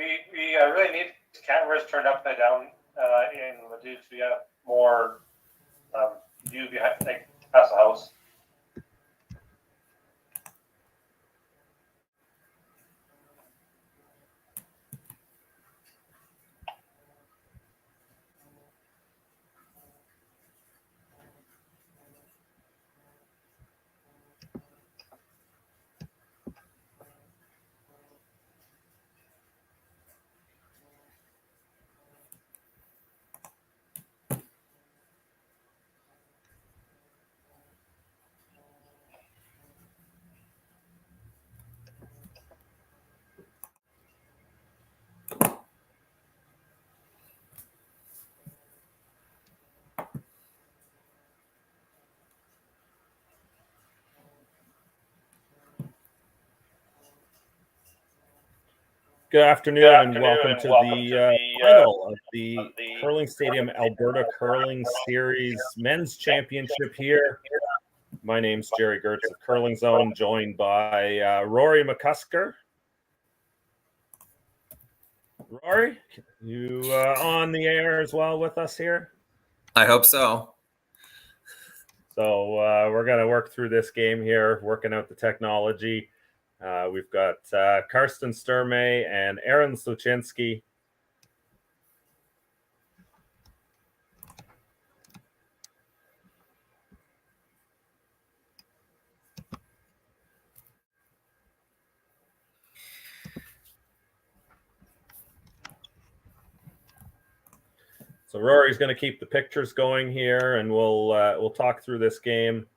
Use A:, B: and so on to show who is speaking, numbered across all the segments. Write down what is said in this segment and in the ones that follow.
A: we really need cameras turned upside down in Leduc. We have more view behind, like, past the house.
B: Good afternoon and welcome to the final of the Curling Stadium Alberta Curling Series Men's Championship here. My name's Jerry Gertz of Curling Zone, joined by Rory McCusker. Rory, you on the air as well with us here?
C: I hope so.
B: So we're going to work through this game here, working out the technology. We've got Karsten Sturmay and Aaron Sluchinski. So Rory's going to keep the pictures going here, and we'll talk through this game.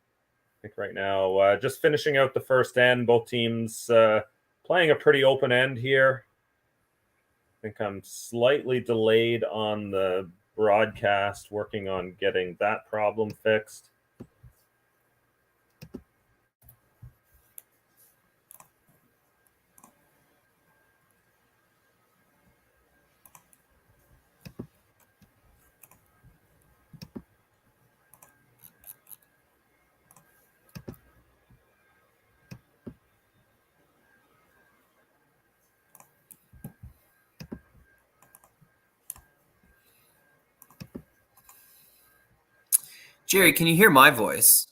B: I think right now, just finishing out the first end, both teams playing a pretty open end here. I think I'm slightly delayed on the broadcast, working on getting that problem fixed.
C: Jerry, can you hear my voice?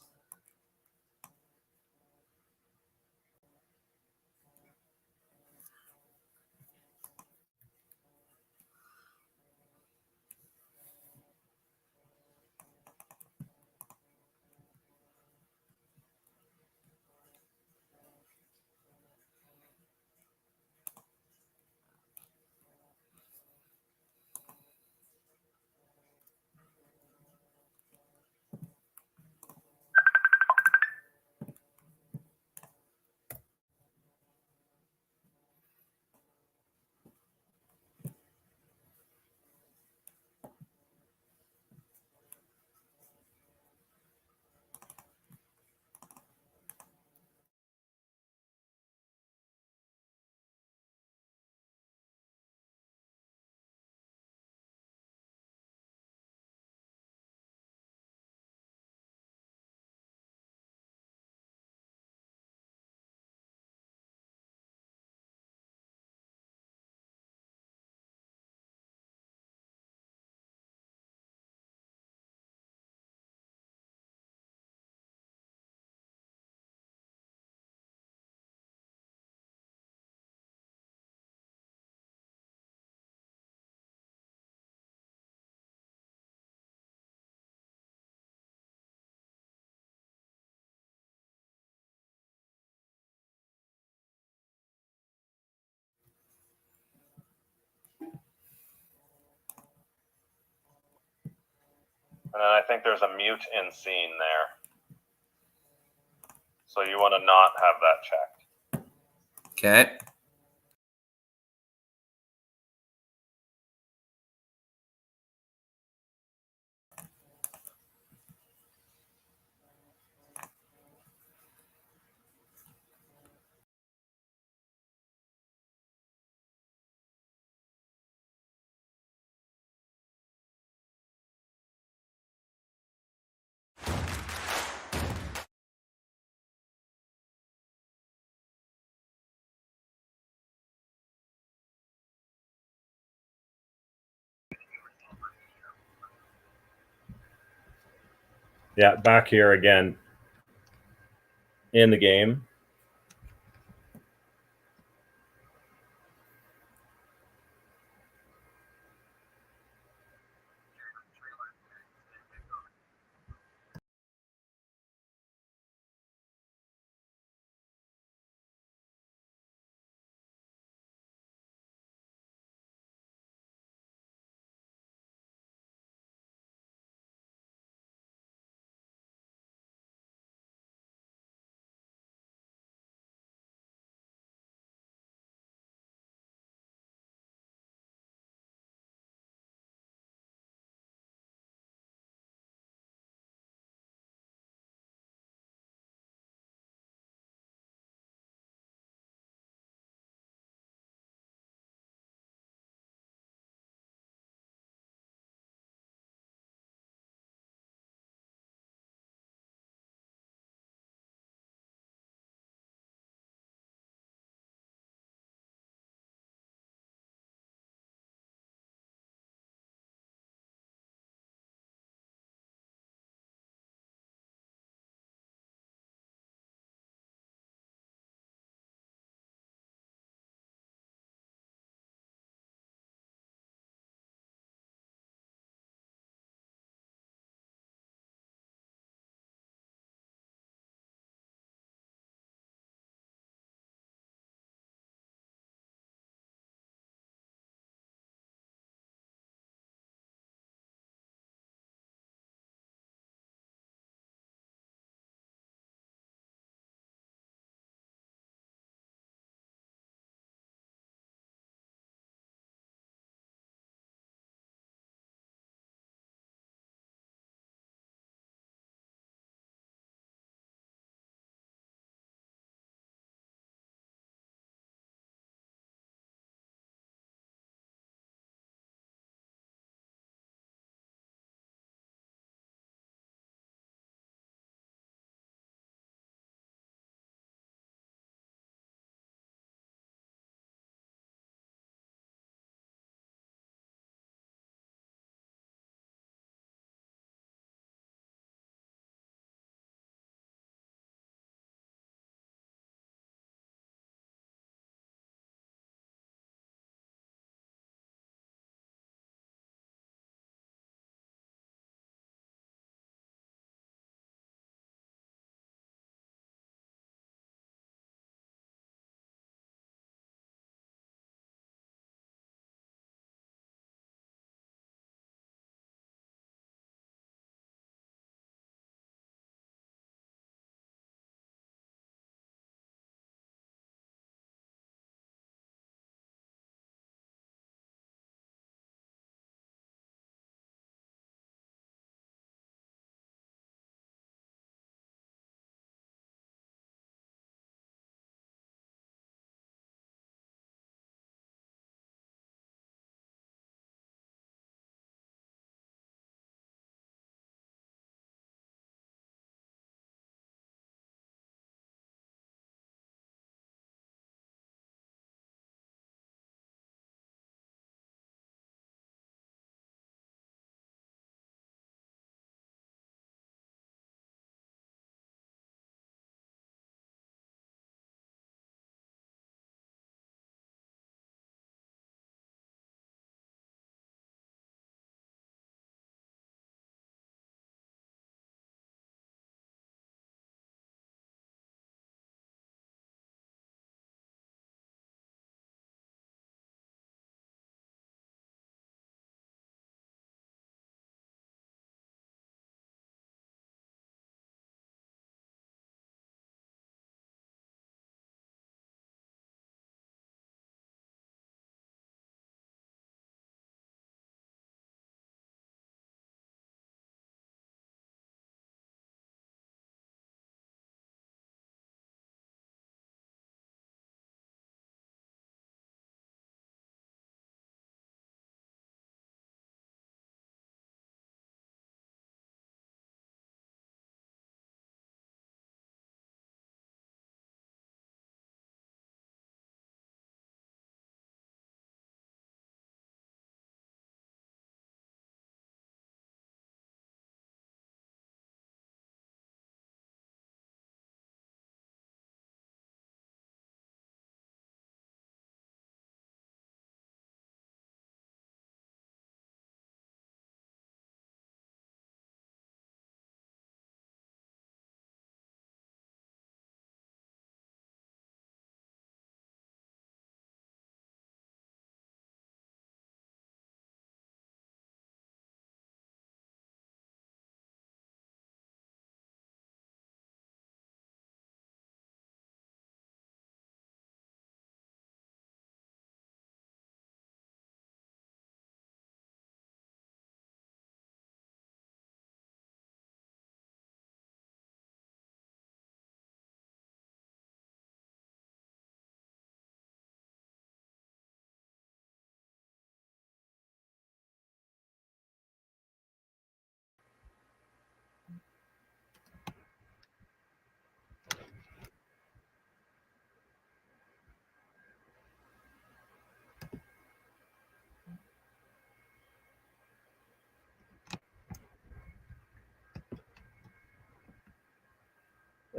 B: And then I think there's a mute in scene there. So you want to not have that checked.
C: Okay.
B: Yeah, back here again in the game.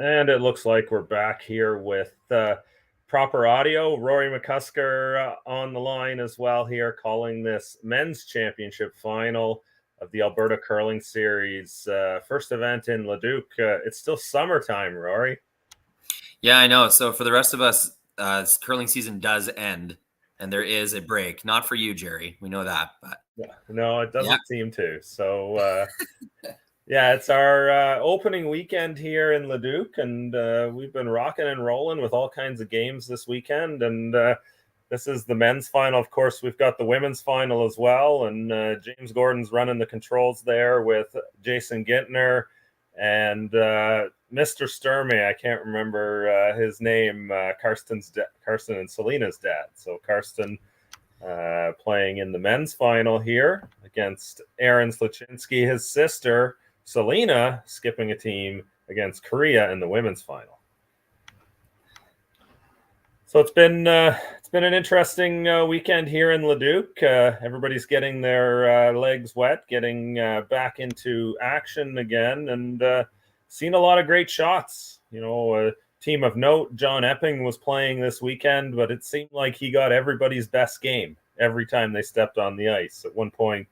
B: And it looks like we're back here with proper audio. Rory McCusker on the line as well here, calling this men's championship final of the Alberta Curling Series. First event in Leduc. It's still summertime, Rory.
C: Yeah, I know. So for the rest of us, curling season does end, and there is a break. Not for you, Jerry. We know that, but
B: no, it doesn't seem to. So yeah, it's our opening weekend here in Leduc, and we've been rocking and rolling with all kinds of games this weekend. And this is the men's final. Of course, we've got the women's final as well, and James Gordon's running the controls there with Jason Gintner and Mr. Sturmay. I can't remember his name. Karsten and Selena's dad. So Karsten playing in the men's final here against Aaron Sluchinski, his sister. Selena skipping a team against Korea in the women's final. So it's been an interesting weekend here in Leduc. Everybody's getting their legs wet, getting back into action again, and seen a lot of great shots. You know, a team of note, John Epping was playing this weekend, but it seemed like he got everybody's best game every time they stepped on the ice. At one point,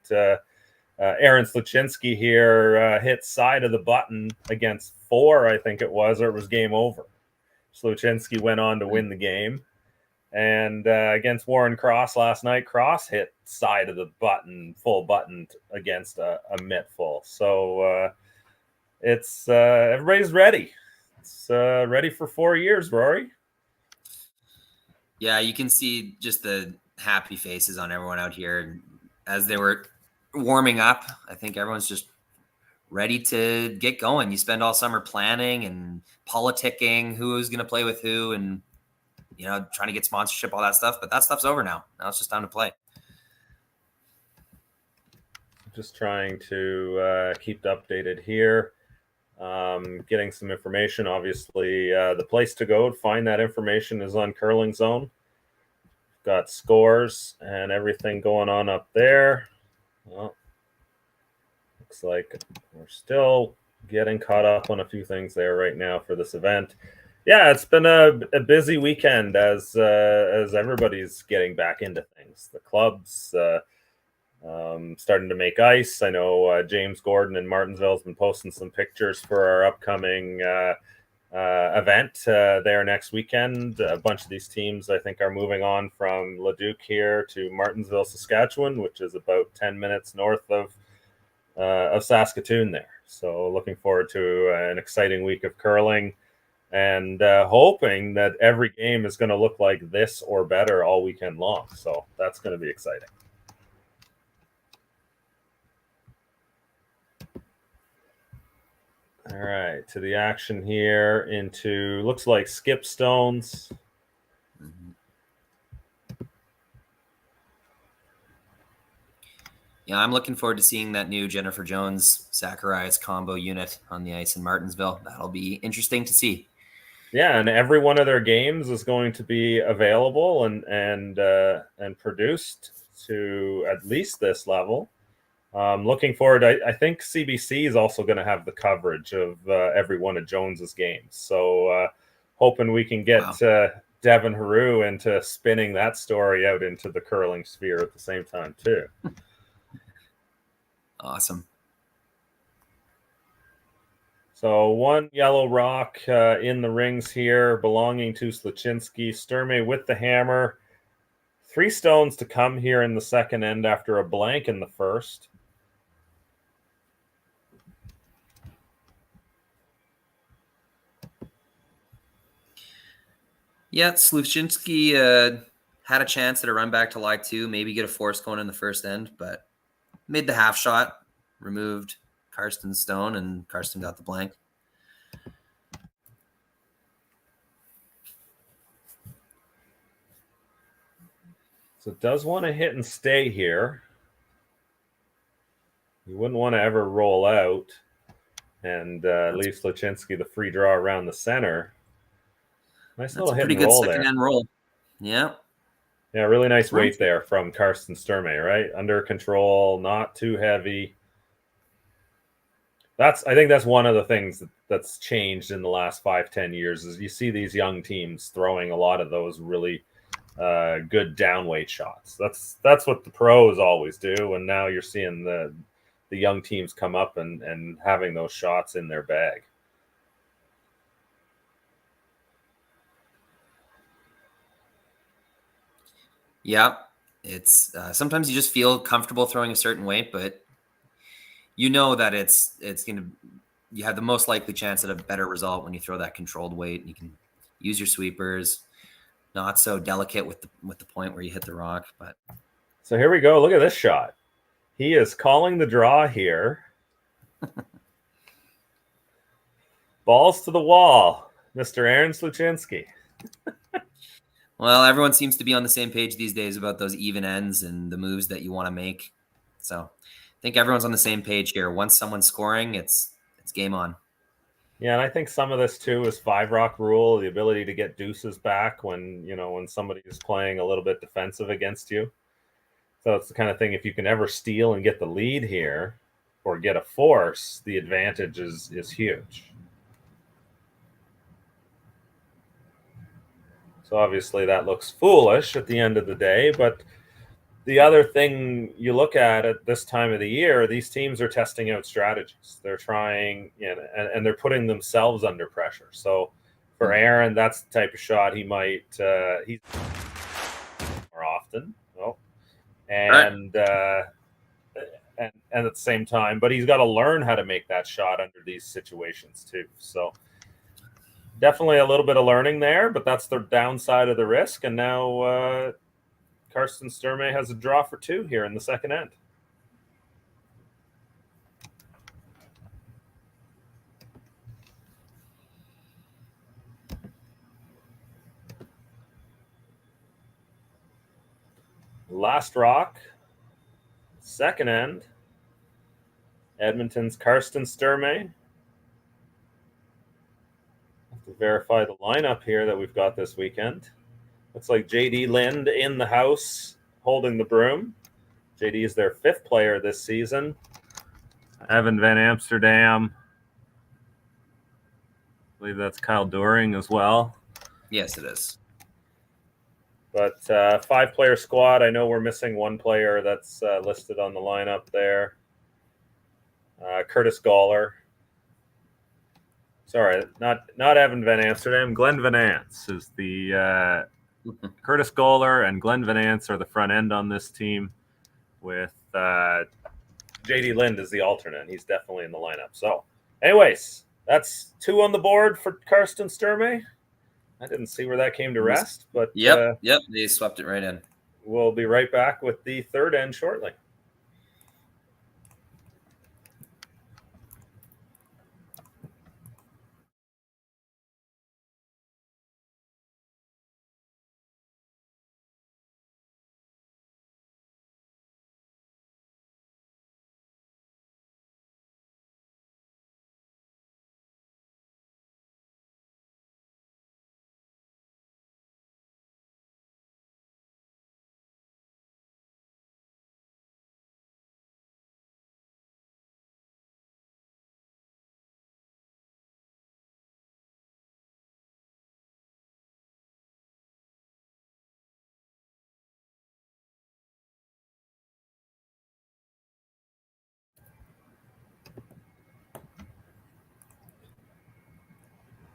B: Aaron Sluchinski here hit side of the button against 4, I think it was, or it was game over. Sluchinski went on to win the game. And against Warren Cross last night, Cross hit side of the button, full button against a mitt full. So it's everybody's ready. It's ready for 4 years, Rory.
C: Yeah, you can see just the happy faces on everyone out here as they were warming up. I think everyone's just ready to get going. You spend all summer planning and politicking who's going to play with who and, you know, trying to get sponsorship, all that stuff. But that stuff's over now. Now it's just time to play.
B: Just trying to keep updated here. Getting some information. Obviously, the place to go to find that information is on Curling Zone. Got scores and everything going on up there. Well, looks like we're still getting caught up on a few things there right now for this event. Yeah, it's been a busy weekend as everybody's getting back into things. The clubs starting to make ice. I know James Gordon in Martinsville has been posting some pictures for our upcoming event there next weekend. A bunch of these teams, I think, are moving on from Leduc here to Martinsville, Saskatchewan, which is about 10 minutes north of Saskatoon there. So looking forward to an exciting week of curling and hoping that every game is going to look like this or better all weekend long. So that's going to be exciting. All right, to the action here into, looks like skip stones.
C: Yeah, I'm looking forward to seeing that new Jennifer Jones-Zacharias combo unit on the ice in Martinsville. That'll be interesting to see.
B: Yeah, and every one of their games is going to be available and produced to at least this level. Looking forward, I think CBC is also going to have the coverage of every one of Jones's games. So hoping we can get Devin Haru into spinning that story out into the curling sphere at the same time too.
C: Awesome.
B: So one yellow rock in the rings here belonging to Sluchinski. Sturmay with the hammer. 3 stones to come here in the second end after a blank in the first.
C: Yeah, Sluchinski had a chance at a run back to lie 2, maybe get a force going in the first end, but made the half shot, removed Karsten's stone, and Karsten got the blank.
B: So does want to hit and stay here. You wouldn't want to ever roll out and leave Sluchinski the free draw around the center. Nice little hit and roll there.
C: Second end roll. Yeah.
B: Yeah, really nice weight there from Karsten Sturmay, right? Under control, not too heavy. I think that's one of the things that's changed in the last 5-10 years is you see these young teams throwing a lot of those really good downweight shots. That's what the pros always do, and now you're seeing the young teams come up and having those shots in their bag.
C: Yeah, it's sometimes you just feel comfortable throwing a certain weight, but you know that it's gonna, you have the most likely chance at a better result when you throw that controlled weight. You can use your sweepers, not so delicate with the point where you hit the rock. But
B: so here we go. Look at this shot. He is calling the draw here. Balls to the wall, Mr. Aaron Sluchinski.
C: Well, everyone seems to be on the same page these days about those even ends and the moves that you want to make. So I think everyone's on the same page here. Once someone's scoring, it's game on.
B: Yeah, and I think some of this too is 5-rock rule, the ability to get deuces back when somebody is playing a little bit defensive against you. So it's the kind of thing, if you can ever steal and get the lead here or get a force, the advantage is huge. So obviously that looks foolish at the end of the day, but the other thing you look at this time of the year, these teams are testing out strategies. They're trying, and they're putting themselves under pressure. So for Aaron, that's the type of shot he might he's more often. Oh, and at the same time, but he's got to learn how to make that shot under these situations too. So definitely a little bit of learning there, but that's the downside of the risk. And now Karsten Sturmay has a draw for 2 here in the second end. Last rock, second end. Edmonton's Karsten Sturmay. Have to verify the lineup here that we've got this weekend. Looks like JD Lind in the house holding the broom. JD is their 5th player this season. Evan Van Amsterdam. I believe that's Kyle Doering as well.
C: Yes, it is.
B: But 5-player squad. I know we're missing 1 player that's listed on the lineup there. Curtis Gawler. Sorry, not Evan Van Amsterdam. Glenn Van Ants is the Curtis Gawler and Glenn Van Ants are the front end on this team, with JD Lind as the alternate. He's definitely in the lineup. So, anyways, that's 2 on the board for Karsten Sturmay. I didn't see where that came to rest, but
C: yep, they swept it right in.
B: We'll be right back with the third end shortly.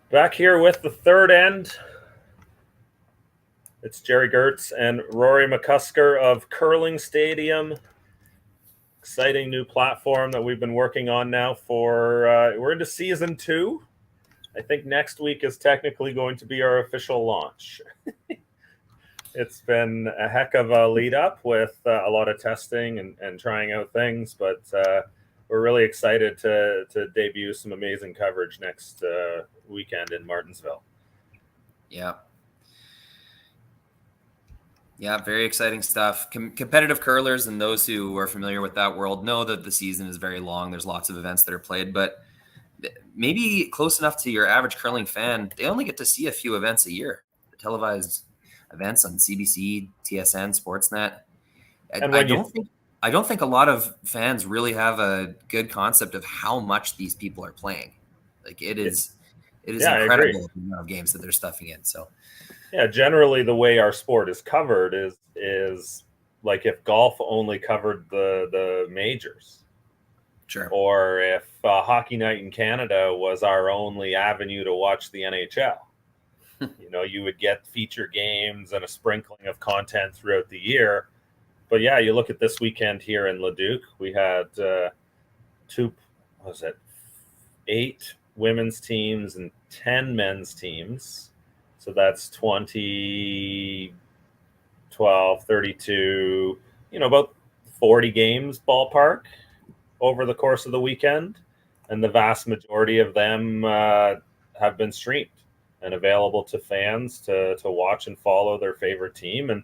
B: Back here with the third end. It's Jerry Gertz and Rory McCusker of Curling Stadium. Exciting new platform that we've been working on now for, we're into season 2. I think next week is technically going to be our official launch. It's been a heck of a lead up with a lot of testing and trying out things, but we're really excited to debut some amazing coverage next weekend in Martinsville.
C: Yeah, very exciting stuff. Competitive curlers and those who are familiar with that world know that the season is very long. There's lots of events that are played, but maybe close enough to your average curling fan, they only get to see a few events a year. The televised events on CBC, TSN, Sportsnet.
B: And
C: I don't think a lot of fans really have a good concept of how much these people are playing. Like it is
B: Yeah, I agree.
C: incredible the amount of games that they're stuffing in. So
B: Yeah, generally the way our sport is covered is like if golf only covered the majors,
C: sure.
B: or if Hockey Night in Canada was our only avenue to watch the NHL. You would get feature games and a sprinkling of content throughout the year. But yeah, you look at this weekend here in Leduc, we had two, what was it, 8 women's teams and 10 men's teams. So that's 20, 12, 32, about 40 games ballpark over the course of the weekend. And the vast majority of them have been streamed and available to fans to watch and follow their favorite team.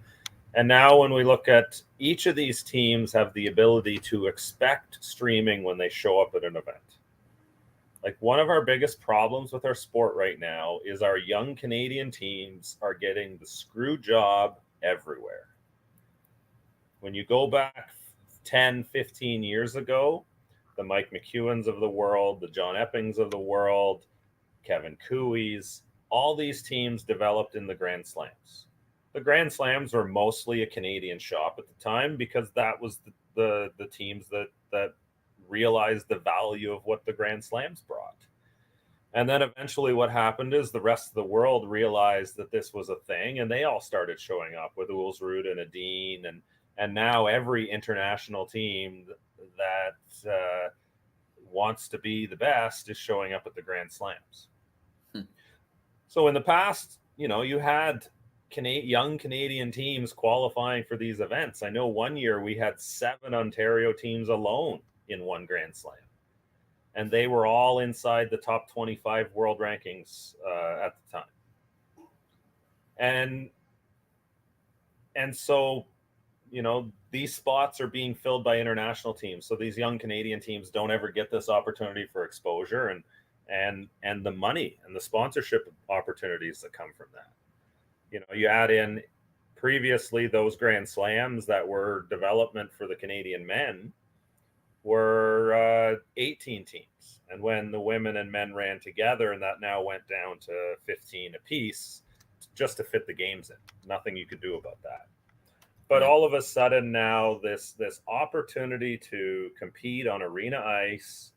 B: And now when we look at each of these teams have the ability to expect streaming when they show up at an event. Like one of our biggest problems with our sport right now is our young Canadian teams are getting the screw job everywhere. When you go back 10, 15 years ago, the Mike McEwens of the world, the John Eppings of the world, Kevin Cooey's, all these teams developed in the Grand Slams. The Grand Slams were mostly a Canadian shop at the time because that was the teams that realized the value of what the Grand Slams brought. And then eventually what happened is the rest of the world realized that this was a thing, and they all started showing up with Ulsrud and Adine, and now every international team that wants to be the best is showing up at the Grand Slams. So in the past, you had young Canadian teams qualifying for these events. I know one year we had 7 Ontario teams alone in one Grand Slam, and they were all inside the top 25 world rankings at the time. And so, these spots are being filled by international teams. So these young Canadian teams don't ever get this opportunity for exposure and the money and the sponsorship opportunities that come from that. You add in previously those Grand Slams that were development for the Canadian men were 18 teams. And when the women and men ran together, and that now went down to 15 apiece just to fit the games in. Nothing you could do about that. But all of a sudden now this opportunity to compete on arena ice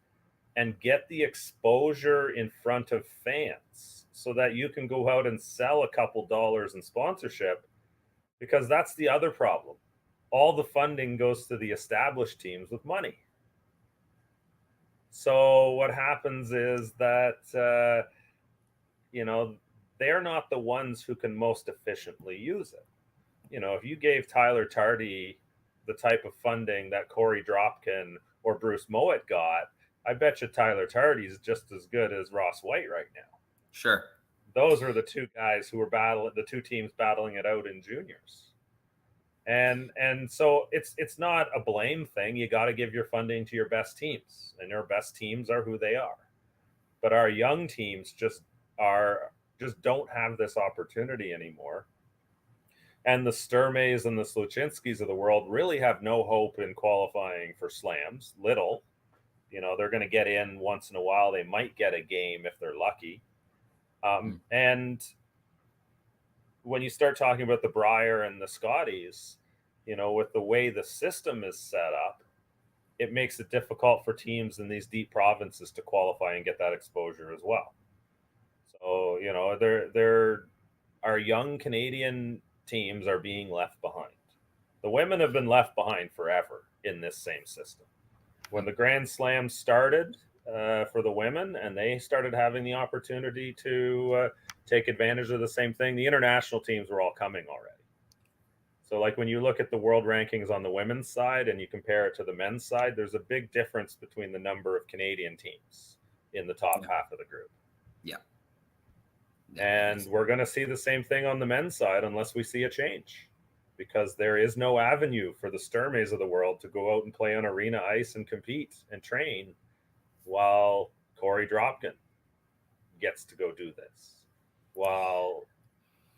B: and get the exposure in front of fans so that you can go out and sell a couple dollars in sponsorship, because that's the other problem. All the funding goes to the established teams with money. So what happens is that, they're not the ones who can most efficiently use it. If you gave Tyler Tardy the type of funding that Corey Dropkin or Bruce Mowat got, I bet you Tyler Tardy's just as good as Ross White right now.
C: Sure.
B: Those are the two guys who were the 2 teams battling it out in juniors. And so it's not a blame thing. You got to give your funding to your best teams, and your best teams are who they are. But our young teams just don't have this opportunity anymore. And the Sturmays and the Sluchinskis of the world really have no hope in qualifying for slams. Little. They're going to get in once in a while. They might get a game if they're lucky. And when you start talking about the Brier and the Scotties, with the way the system is set up, it makes it difficult for teams in these deep provinces to qualify and get that exposure as well. So, our young Canadian teams are being left behind. The women have been left behind forever in this same system. When the Grand Slam started for the women and they started having the opportunity to take advantage of the same thing, the international teams were all coming already. So like when you look at the world rankings on the women's side and you compare it to the men's side, there's a big difference between the number of Canadian teams in the top half of the group.
C: Yeah.
B: And we're going to see the same thing on the men's side unless we see a change, because there is no avenue for the Sturmays of the world to go out and play on arena ice and compete and train while Corey Dropkin gets to go do this, while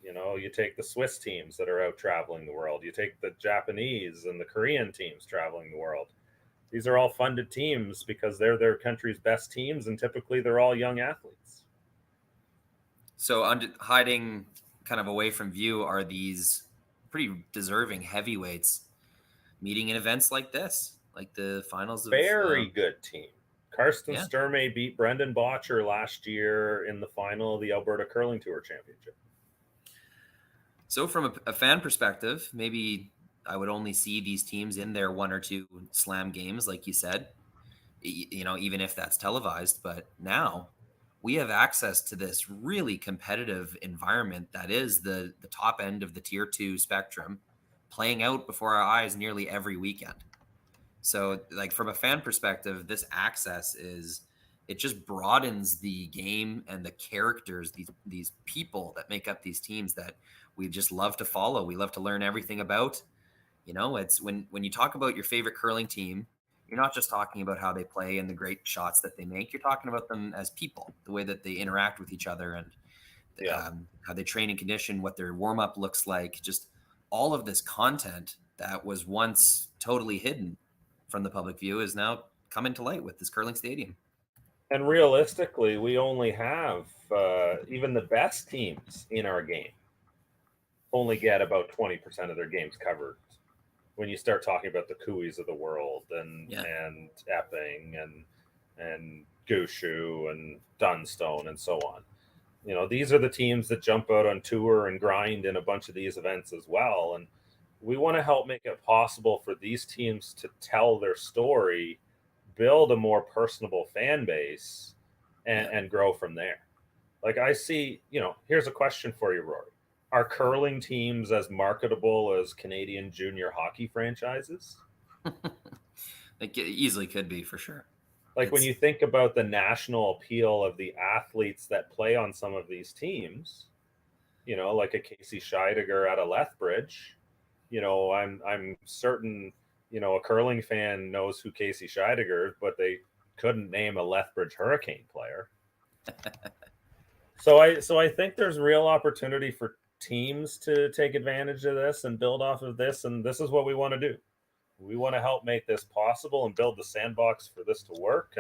B: You know, you take the Swiss teams that are out traveling the world. You take the Japanese and the Korean teams traveling the world. These are all funded teams because they're their country's best teams, and typically they're all young athletes.
C: So hiding kind of away from view are these pretty deserving heavyweights meeting in events like this, like the finals of
B: Very good team. Karsten
C: Yeah.
B: Sturmay beat Brendan Botcher last year in the final of the Alberta Curling Tour Championship.
C: So from a fan perspective, maybe I would only see these teams in their 1 or 2 slam games, like you said, you know, even if that's televised. But now we have access to this really competitive environment that is the top end of the tier 2 spectrum, playing out before our eyes nearly every weekend. So like from a fan perspective, this access it just broadens the game and the characters, these people that make up these teams that we just love to follow. We love to learn everything about. You know, it's when you talk about your favorite curling team, you're not just talking about how they play and the great shots that they make. You're talking about them as people, the way that they interact with each other, and how they train and condition, what their warm up looks like. Just all of this content that was once totally hidden from the public view is now coming to light with this curling stadium.
B: And realistically, we only have even the best teams in our game only get about 20% of their games covered. When you start talking about the Kuis of the world and Epping and Gushu and Dunstone and so on. You know, these are the teams that jump out on tour and grind in a bunch of these events as well. And we want to help make it possible for these teams to tell their story, build a more personable fan base, and grow from there. Like I see, you know, here's a question for you, Rory. Are curling teams as marketable as Canadian junior hockey franchises?
C: It easily could be, for sure.
B: Like when you think about the national appeal of the athletes that play on some of these teams, you know, like a Casey Scheidegger at a Lethbridge, you know, I'm certain, you know, a curling fan knows who Casey Scheidegger is, but they couldn't name a Lethbridge Hurricane player. So I think there's real opportunity for teams to take advantage of this and build off of this, and this is what we want to do. We want to help make this possible and build the sandbox for this to work.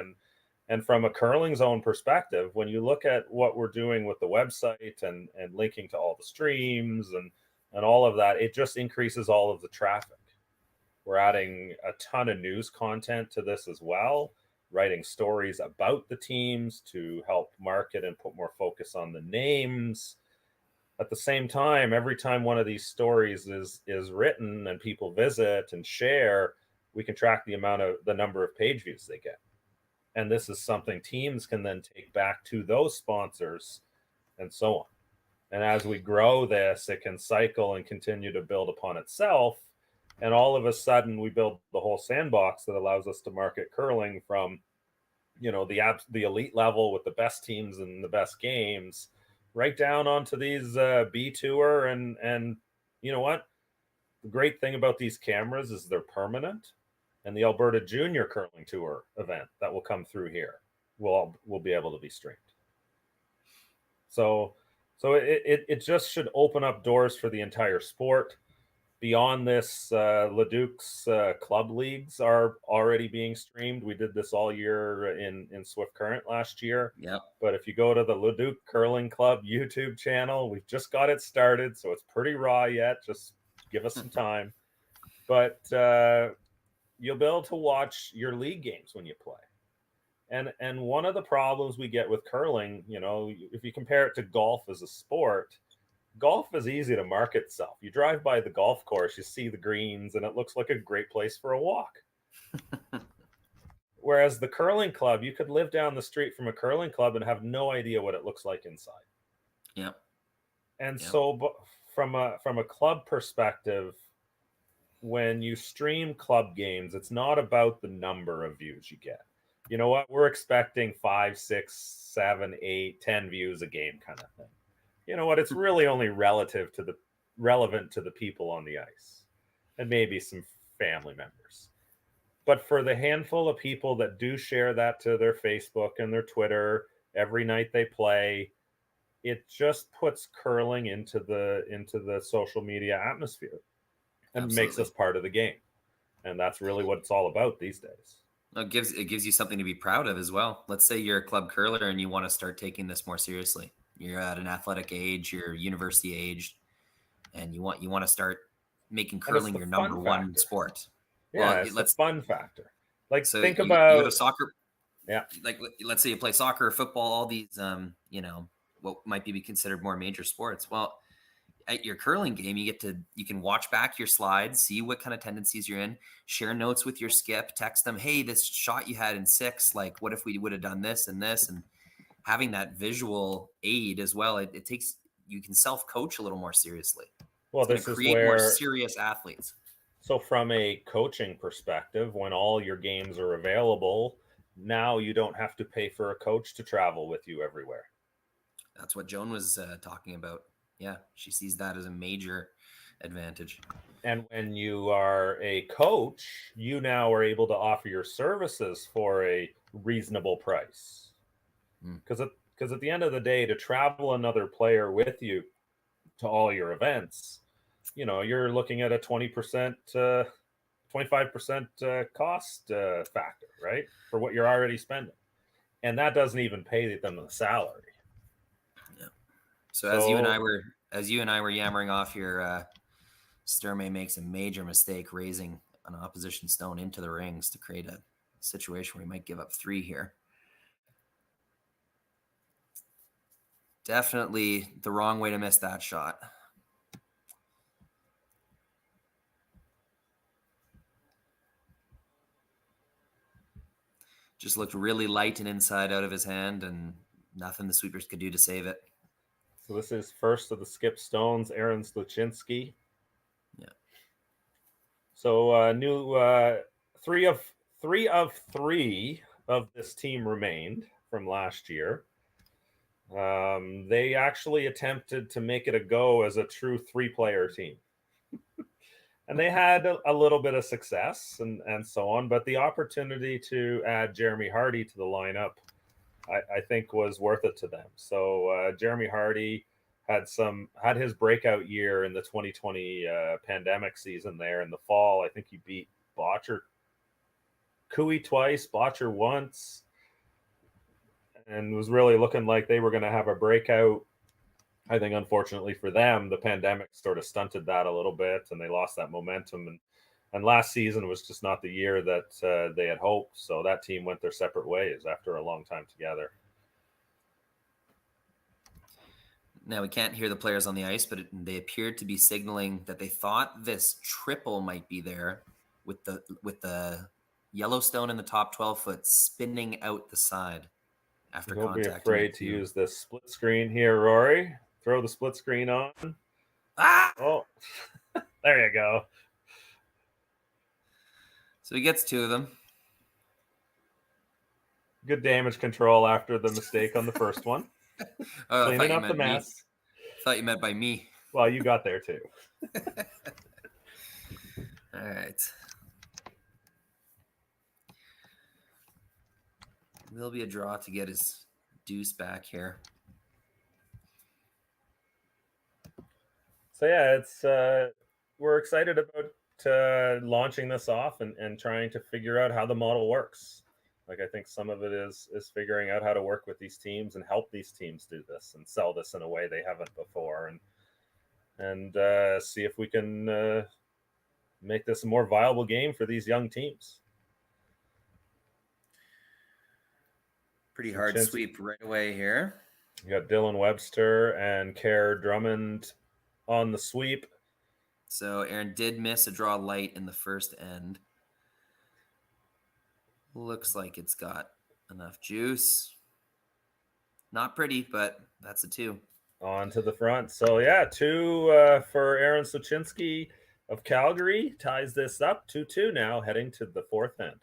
B: And from a curling zone perspective, when you look at what we're doing with the website and linking to all the streams and all of that, it just increases all of the traffic. We're adding a ton of news content to this as well, writing stories about the teams to help market and put more focus on the names. At the same time, every time one of these stories is written and people visit and share, we can track the number of page views they get. And this is something teams can then take back to those sponsors and so on. And as we grow this, it can cycle and continue to build upon itself. And all of a sudden, we build the whole sandbox that allows us to market curling from, you know, the elite level with the best teams and the best games, right down onto these B Tour. And you know what? The great thing about these cameras is they're permanent. And the Alberta Junior Curling Tour event that will come through here will be able to be streamed. So it just should open up doors for the entire sport. Beyond this, Leduc's club leagues are already being streamed. We did this all year in Swift Current last year.
C: Yep.
B: But if you go to the Leduc Curling Club YouTube channel, we've just got it started, so it's pretty raw yet. Just give us some time. But you'll be able to watch your league games when you play. And one of the problems we get with curling, you know, if you compare it to golf as a sport, golf is easy to market itself. You drive by the golf course, you see the greens, and it looks like a great place for a walk. Whereas the curling club, you could live down the street from a curling club and have no idea what it looks like inside.
C: Yeah.
B: And so from a club perspective, when you stream club games, it's not about the number of views you get. You know what? We're expecting 5, 6, 7, 8, 10 views a game kind of thing. You know what? It's really only relevant to the people on the ice and maybe some family members. But for the handful of people that do share that to their Facebook and their Twitter every night they play, it just puts curling into the social media atmosphere and
C: Absolutely.
B: makes us part of the game. And that's really what it's all about these days.
C: It gives you something to be proud of as well. Let's say you're a club curler and you want to start taking this more seriously. You're at an athletic age, you're university aged, and you want to start making curling your number one sport.
B: Yeah,
C: well,
B: it's the fun factor. Like,
C: so
B: think
C: you
B: about
C: go to soccer.
B: Yeah.
C: Like, let's say you play soccer or football, all these, what might be considered more major sports. Well, at your curling game, you can watch back your slides, see what kind of tendencies you're in, share notes with your skip, text them, hey, this shot you had in 6, like, what if we would have done this and this? And having that visual aid as well, it takes, you can self-coach a little more seriously.
B: Well,
C: this is create more serious athletes.
B: So from a coaching perspective, when all your games are available, now you don't have to pay for a coach to travel with you everywhere.
C: That's what Joan was talking about. Yeah, she sees that as a major advantage. And
B: when you are a coach, you now are able to offer your services for a reasonable price. Because at the end of the day, to travel another player with you to all your events, you're looking at a 20%, 25% cost factor, right? For what you're already spending. And that doesn't even pay them the salary.
C: So as you and I were yammering off here, Sturmay makes a major mistake raising an opposition stone into the rings to create a situation where he might give up 3 here. Definitely the wrong way to miss that shot. Just looked really light and inside out of his hand, and nothing the sweepers could do to save it.
B: So this is first of the skip stones, Aaron Sluchinski.
C: Yeah.
B: So new 3 of 3 of this team remained from last year. They actually attempted to make it a go as a true 3-player team. And they had a little bit of success and so on, but the opportunity to add Jeremy Hardy to the lineup, I think, was worth it to them. So Jeremy Hardy had his breakout year in the 2020 pandemic season there in the fall. I think he beat Botcher Cooey twice, Botcher once, and was really looking like they were going to have a breakout. I think, unfortunately for them, the pandemic sort of stunted that a little bit, and they lost that momentum. And last season was just not the year that they had hoped. So that team went their separate ways after a long time together.
C: Now, we can't hear the players on the ice, but they appeared to be signaling that they thought this triple might be there with the Yellowstone in the top 12 foot spinning out the side after contact.
B: Don't be afraid to use the split screen here, Rory. Throw the split screen on.
C: Ah!
B: Oh, there you go.
C: So he gets 2 of them.
B: Good damage control after the mistake on the first one. Cleaning up the mess.
C: Thought you meant by me.
B: Well, you got there too.
C: All right. Will be a draw to get his deuce back here.
B: So yeah, it's we're excited about launching this off and trying to figure out how the model works. Like, I think some of it is figuring out how to work with these teams and help these teams do this and sell this in a way they haven't before, and see if we can make this a more viable game for these young teams.
C: Pretty hard sweep right away here.
B: You got Dylan Webster and Kerr Drummond on the sweep.
C: So Aaron did miss a draw light in the first end. Looks like it's got enough juice. Not pretty, but that's a 2.
B: On to the front. So yeah, 2 for Aaron Sluchinski of Calgary. Ties this up 2-2 now, heading to the 4th end.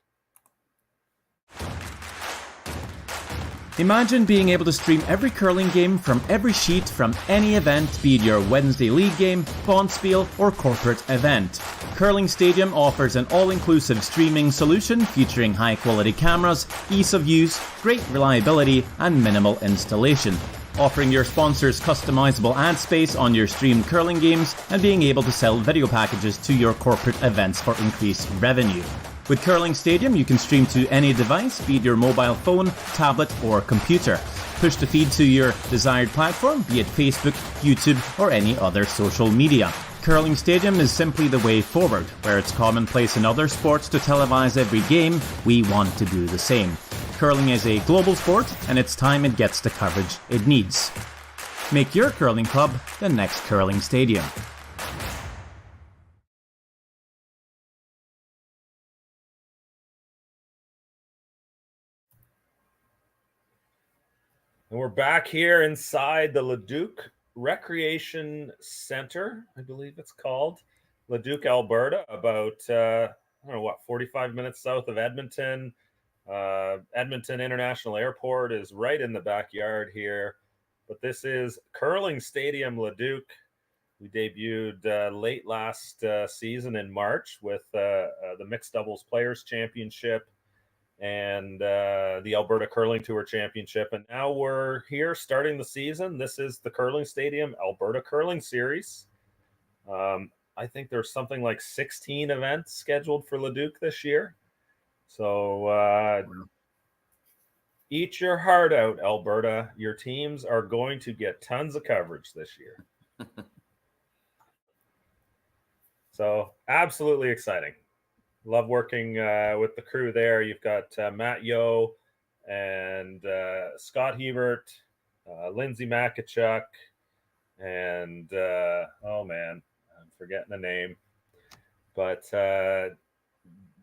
D: Imagine being able to stream every curling game from every sheet from any event, be it your Wednesday league game, bonspiel, or corporate event. Curling Stadium offers an all-inclusive streaming solution featuring high-quality cameras, ease of use, great reliability, and minimal installation. offering your sponsors customizable ad space on your streamed curling games and being able to sell video packages to your corporate events for increased revenue. With Curling Stadium, you can stream to any device, be it your mobile phone, tablet, or computer. Push the feed to your desired platform, be it Facebook, YouTube, or any other social media. Curling Stadium is simply the way forward. Where it's commonplace in other sports to televise every game, we want to do the same. Curling is a global sport, and it's time it gets the coverage it needs. Make your curling club the next Curling Stadium.
B: And we're back here inside the Leduc Recreation Center, I believe it's called. Leduc, Alberta, about, 45 minutes south of Edmonton. Edmonton International Airport is right in the backyard here. But this is Curling Stadium Leduc. We debuted late last season in March with the Mixed Doubles Players Championship and the Alberta Curling Tour Championship. And now we're here starting the season. This is the Curling Stadium Alberta Curling Series. I think there's something like 16 events scheduled for Leduc this year. So eat your heart out, Alberta. Your teams are going to get tons of coverage this year. So absolutely exciting. Love working with the crew there. You've got Matt Yo and Scott Hebert, Lindsay Makachuk, and I'm forgetting the name. But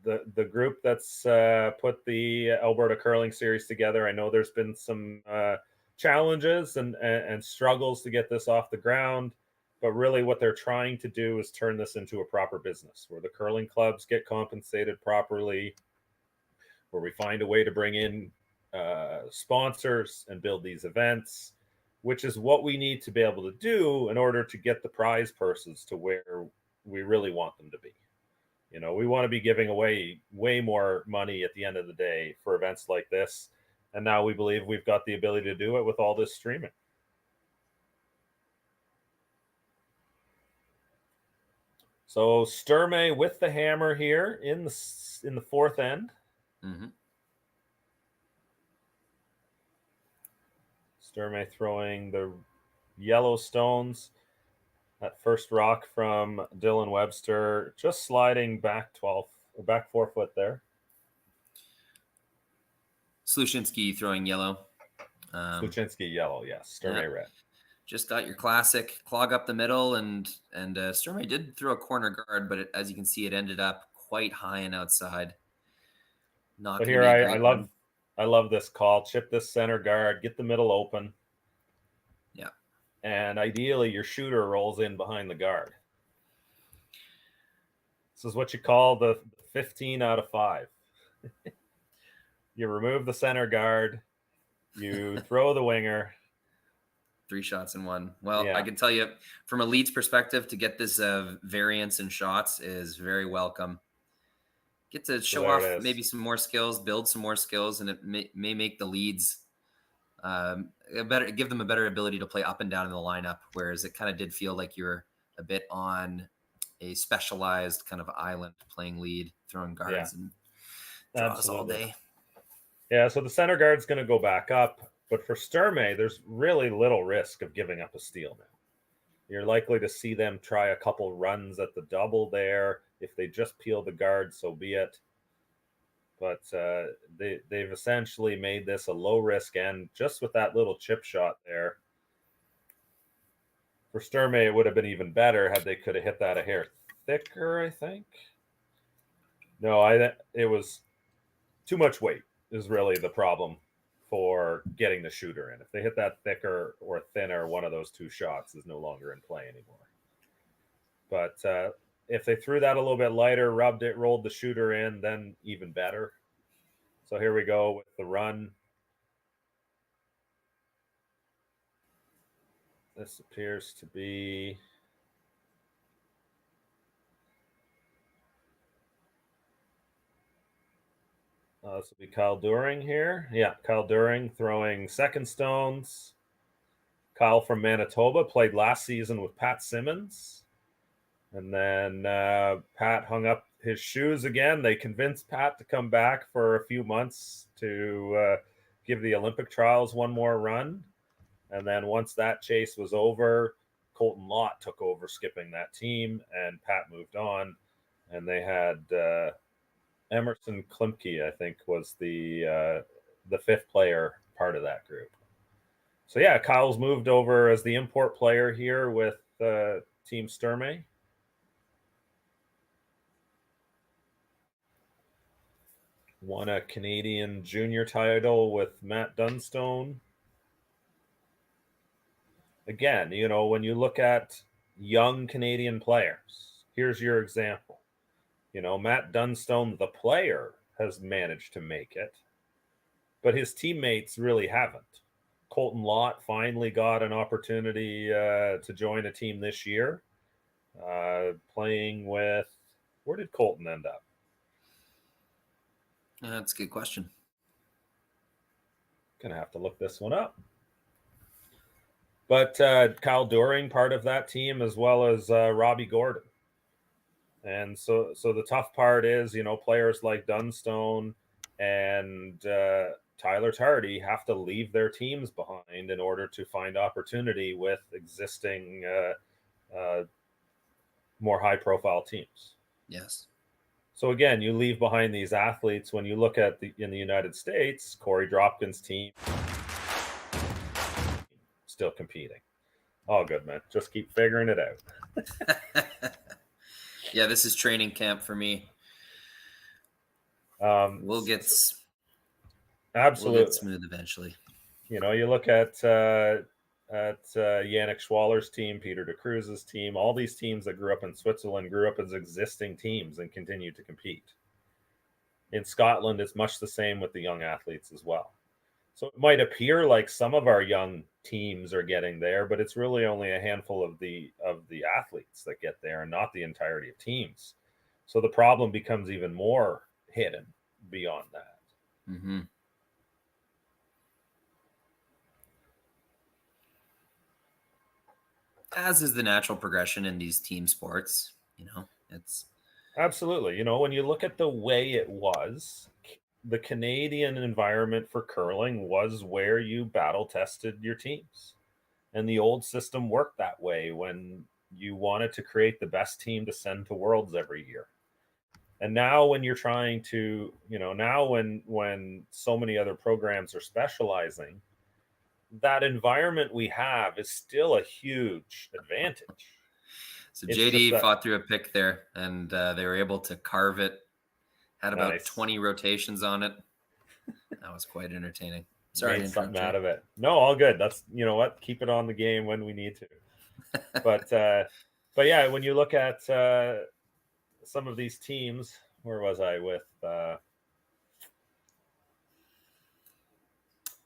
B: the group that's put the Alberta Curling Series together, I know there's been some challenges and struggles to get this off the ground. But really what they're trying to do is turn this into a proper business where the curling clubs get compensated properly, where we find a way to bring in sponsors and build these events, which is what we need to be able to do in order to get the prize purses to where we really want them to be. You know, we want to be giving away way more money at the end of the day for events like this. And now we believe we've got the ability to do it with all this streaming. So Sturmay with the hammer here in the fourth end.
C: Mm-hmm.
B: Sturmay throwing the yellow stones. That first rock from Dylan Webster, just sliding back 4 foot there.
C: Sluchinski throwing yellow.
B: Sluchinski yellow, yes. Sturmay red.
C: Just got your classic clog up the middle, and Sturmay did throw a corner guard, but as you can see, it ended up quite high and outside.
B: But here I love this call. Chip this center guard, get the middle open.
C: Yeah.
B: And ideally your shooter rolls in behind the guard. This is what you call the 15 out of 5. You remove the center guard, you throw the winger.
C: 3 shots in 1. Well,
B: Yeah.
C: I can tell you from a Leeds perspective, to get this variance in shots is very welcome. Get to show off maybe some more skills, build some more skills, and it may make the Leeds give them a better ability to play up and down in the lineup, whereas it kind of did feel like you're a bit on a specialized kind of island playing lead, throwing guards and draws all day.
B: Yeah, so the center guard's going to go back up. But for Sturmay, there's really little risk of giving up a steal now. You're likely to see them try a couple runs at the double there. If they just peel the guard, so be it. But they've essentially made this a low-risk end just with that little chip shot there. For Sturmay, it would have been even better had they could have hit that a hair thicker, I think. No, it was too much weight is really the problem for getting the shooter in. If they hit that thicker or thinner, one of those 2 shots is no longer in play anymore. But if they threw that a little bit lighter, rubbed it, rolled the shooter in, then even better. So here we go with the run. This appears to be... this will be Kyle During here. Yeah, Kyle During throwing second stones. Kyle from Manitoba played last season with Pat Simmons. And then Pat hung up his shoes again. They convinced Pat to come back for a few months to give the Olympic trials one more run. And then once that chase was over, Colton Lott took over skipping that team, and Pat moved on. And they had Emerson Klimke, I think, was the fifth player part of that group. So yeah, Kyle's moved over as the import player here with Team Sturmay. Won a Canadian junior title with Matt Dunstone. Again, you know, when you look at young Canadian players, here's your example. You know, Matt Dunstone, the player, has managed to make it, but his teammates really haven't. Colton Lott finally got an opportunity to join a team this year, playing with, where did Colton end up?
C: That's a good question.
B: Gonna have to look this one up. But Kyle Doering, part of that team, as well as Robbie Gordon. And so the tough part is, you know, players like Dunstone and Tyler Tardy have to leave their teams behind in order to find opportunity with existing more high-profile teams.
C: Yes.
B: So again, you leave behind these athletes. When you look at in the United States, Corey Dropkin's team still competing. All good, man. Just keep figuring it out.
C: Yeah, this is training camp for me. We'll get smooth eventually.
B: You know, you look at Yannick Schwaller's team, Peter de Cruz's team, all these teams that grew up in Switzerland grew up as existing teams and continue to compete. In Scotland, it's much the same with the young athletes as well. So it might appear like some of our young teams are getting there, but it's really only a handful of the athletes that get there and not the entirety of teams. So the problem becomes even more hidden beyond that.
C: Mm-hmm. As is the natural progression in these team sports, you know, it's
B: absolutely, you know, when you look at the way it was, the Canadian environment for curling was where you battle tested your teams. And the old system worked that way when you wanted to create the best team to send to Worlds every year. And now when you're trying to, you know, now when so many other programs are specializing, that environment we have is still a huge advantage.
C: So JD fought through a pick there, and they were able to carve it. Had about 20 rotations on it. That was quite entertaining. Sorry,
B: made something out of it. No, all good. That's, you know what, keep it on the game when we need to. But yeah, when you look at some of these teams, where was I with?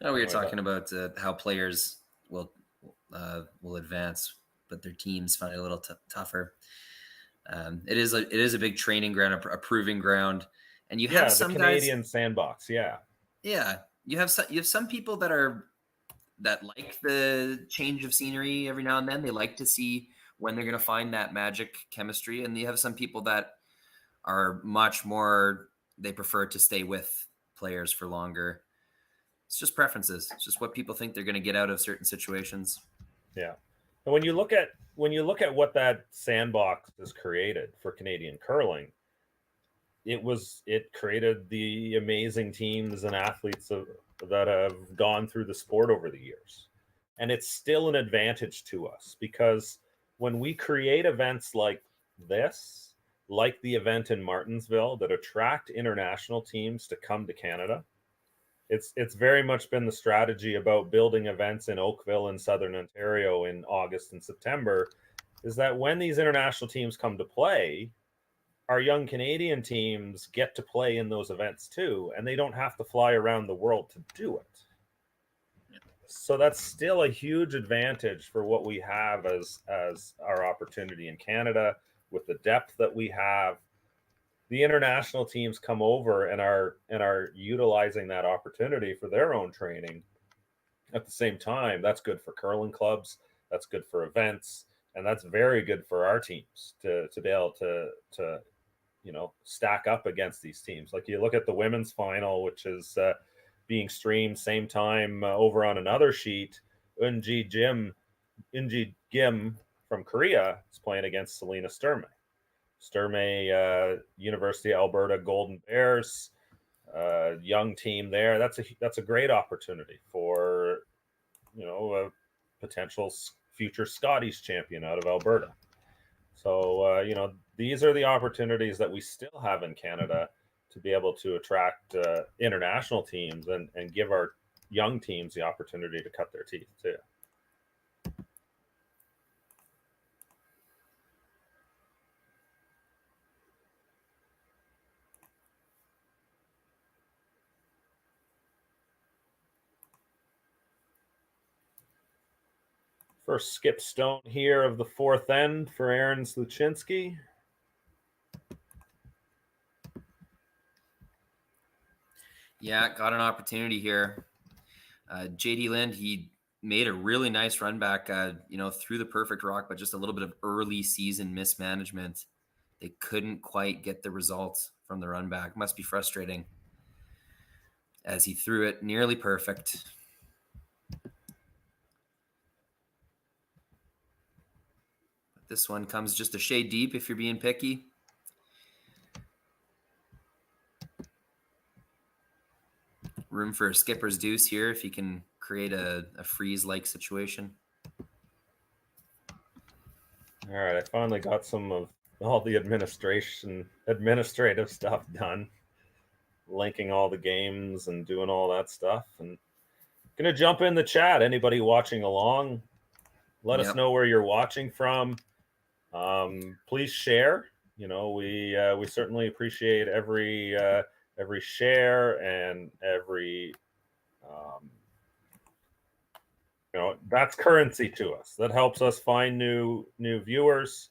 C: We were talking about how players will advance, but their teams find it a little tougher. It is a big training ground, a proving ground, and you have some
B: Canadian
C: guys,
B: sandbox. Yeah.
C: You have some people that like the change of scenery every now and then. They like to see when they're going to find that magic chemistry, and you have some people that are much more. They prefer to stay with players for longer. It's just preferences. It's just what people think they're going to get out of certain situations.
B: Yeah. And when you look at what that sandbox has created for Canadian curling, it created the amazing teams and athletes that have gone through the sport over the years. And it's still an advantage to us because when we create events like this, like the event in Martinsville that attract international teams to come to Canada, it's very much been the strategy about building events in Oakville and Southern Ontario in August and September, is that when these international teams come to play, our young Canadian teams get to play in those events too, and they don't have to fly around the world to do it. So that's still a huge advantage for what we have as our opportunity in Canada with the depth that we have. The international teams come over and are utilizing that opportunity for their own training. at the same time, that's good for curling clubs, that's good for events, and that's very good for our teams to be able to stack up against these teams. Like you look at the women's final, which is being streamed same time over on another sheet. Unji Gim from Korea is playing against Selena Sturmay. Sturmay, University of Alberta Golden Bears, young team there. That's a great opportunity for a potential future Scotties champion out of Alberta. So these are the opportunities that we still have in Canada to be able to attract international teams and give our young teams the opportunity to cut their teeth too. First skip stone here of the fourth end for Aaron Sluchinski.
C: Yeah, got an opportunity here. JD Lind, he made a really nice run back, through the perfect rock, but just a little bit of early season mismanagement. They couldn't quite get the result from the run back. Must be frustrating as he threw it nearly perfect. This one comes just a shade deep if you're being picky. Room for a skipper's deuce here if you can create a freeze-like situation.
B: All right, I finally got some of all the administrative stuff done, linking all the games and doing all that stuff. And gonna jump in the chat. Anybody watching along, let us know where you're watching from. Please share. We certainly appreciate every share and every that's currency to us. That helps us find new viewers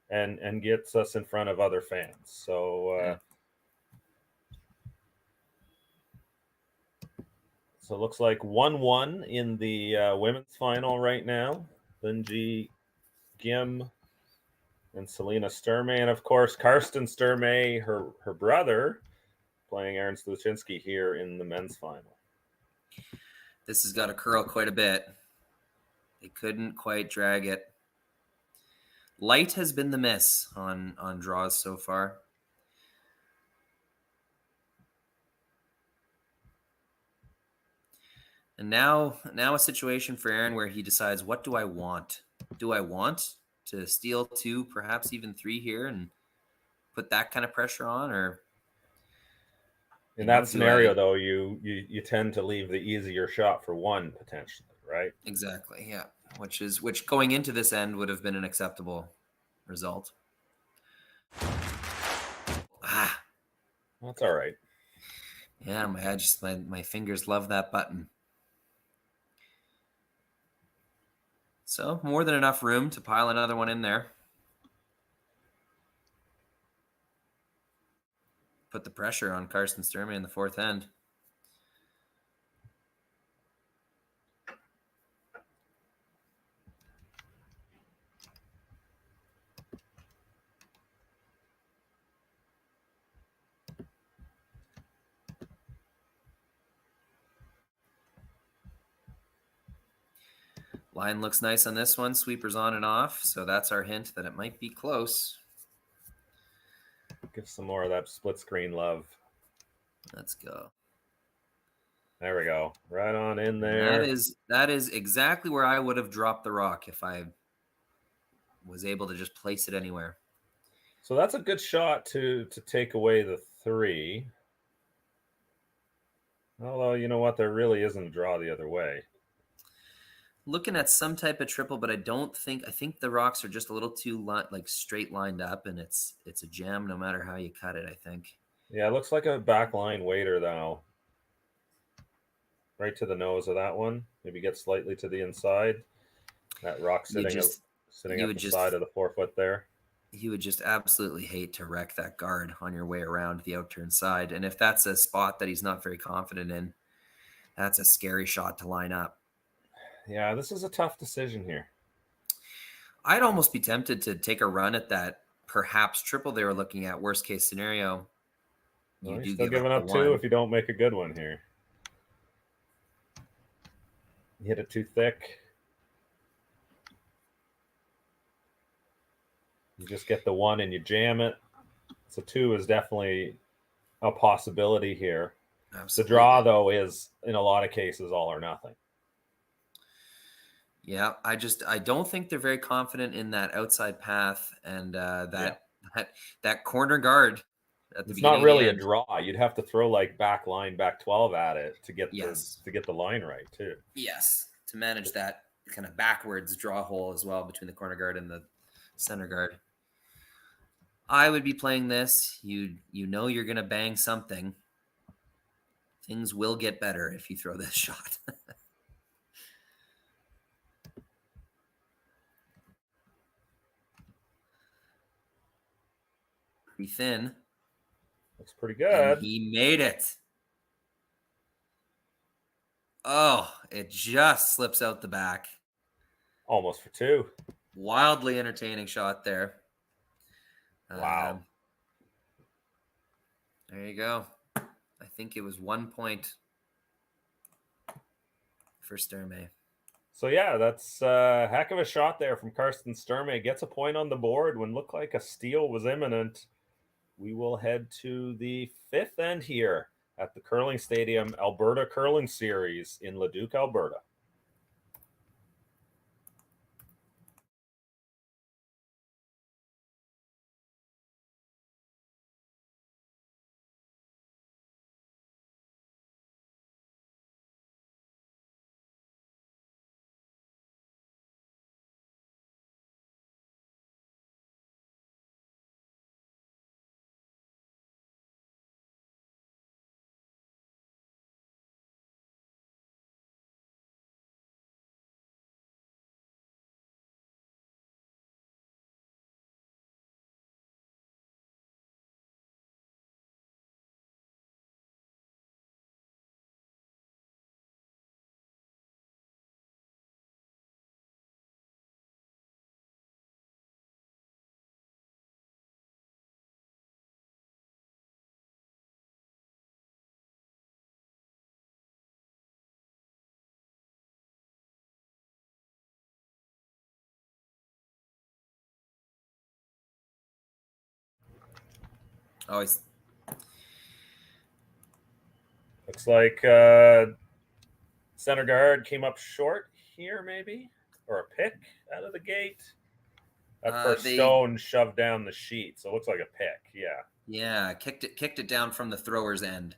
B: and gets us in front of other fans. So so it looks like 1-1 in the women's final right now. Linji Gim and Selena Sturmay, and of course Karsten Sturmay, her brother, playing Aaron Sluchinski here in the men's final.
C: This has got to curl quite a bit. They couldn't quite drag it. Light has been the miss on draws so far. And now a situation for Aaron where he decides, what do I want? Do I want to steal 2, perhaps even 3 here and put that kind of pressure on? Or
B: in that scenario, though, you tend to leave the easier shot for 1 potentially, right?
C: Exactly, yeah. Which going into this end would have been an acceptable result.
B: That's all right.
C: Yeah, my fingers love that button. So more than enough room to pile another one in there. Put the pressure on Karsten Sturmay in the fourth end. Line looks nice on this one. Sweepers on and off. So that's our hint that it might be close.
B: Give some more of that split screen love.
C: Let's go.
B: There we go. Right on in there.
C: That is exactly where I would have dropped the rock if I was able to just place it anywhere.
B: So that's a good shot to take away the 3. Although, you know what? There really isn't a draw the other way.
C: Looking at some type of triple, but I think the rocks are just a little too straight lined up, and it's a jam no matter how you cut it, I think.
B: Yeah, it looks like a backline waiter though. Right to the nose of that one. Maybe get slightly to the inside. That rock sitting at the side of the 4-foot there.
C: You would just absolutely hate to wreck that guard on your way around the outturn side. And if that's a spot that he's not very confident in, that's a scary shot to line up.
B: Yeah, this is a tough decision here.
C: I'd almost be tempted to take a run at that perhaps triple they were looking at. Worst case scenario,
B: Well,
C: you
B: you're
C: do
B: still
C: give
B: giving
C: up
B: up
C: the
B: 2
C: one.
B: if you don't make a good one here. You hit it too thick. You just get the 1 and you jam it. So 2 is definitely a possibility here.
C: Absolutely.
B: The draw, though, is in a lot of cases all or nothing.
C: Yeah, I don't think they're very confident in that outside path and that corner guard at the
B: It's
C: beginning
B: not really
C: of
B: a
C: the end.
B: draw. You'd have to throw like back line, back 12 at it to get
C: Yes.
B: the line right too.
C: Yes, to manage that kind of backwards draw hole as well between the corner guard and the center guard. I would be playing this. You know you're going to bang something. Things will get better if you throw this shot. Pretty thin.
B: Looks pretty good.
C: And he made it. Oh, it just slips out the back.
B: Almost for 2.
C: Wildly entertaining shot there.
B: Wow.
C: There you go. I think it was 1 point for Sturmay.
B: So yeah, that's a heck of a shot there from Karsten Sturmay. Gets a point on the board when looked like a steal was imminent. We will head to the 5th end here at the Curling Stadium Alberta Curling Series in Leduc, Alberta.
C: Always.
B: Looks like center guard came up short here, maybe, or a pick out of the gate. That first stone shoved down the sheet, so it looks like a pick. Yeah.
C: Yeah, kicked it down from the thrower's end.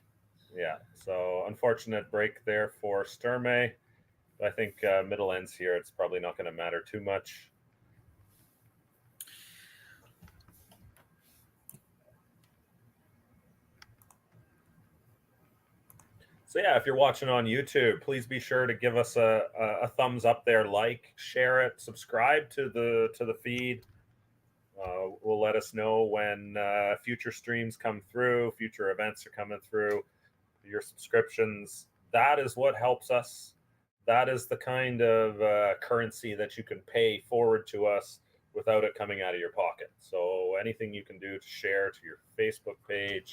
B: Yeah. So unfortunate break there for Sturmay. I think middle ends here. It's probably not going to matter too much. So yeah, if you're watching on YouTube, please be sure to give us a thumbs up there, like, share it, subscribe to the feed. Will let us know when future streams come through, future events are coming through. Your subscriptions, that is what helps us. That is the kind of currency that you can pay forward to us without it coming out of your pocket. So anything you can do to share to your Facebook page,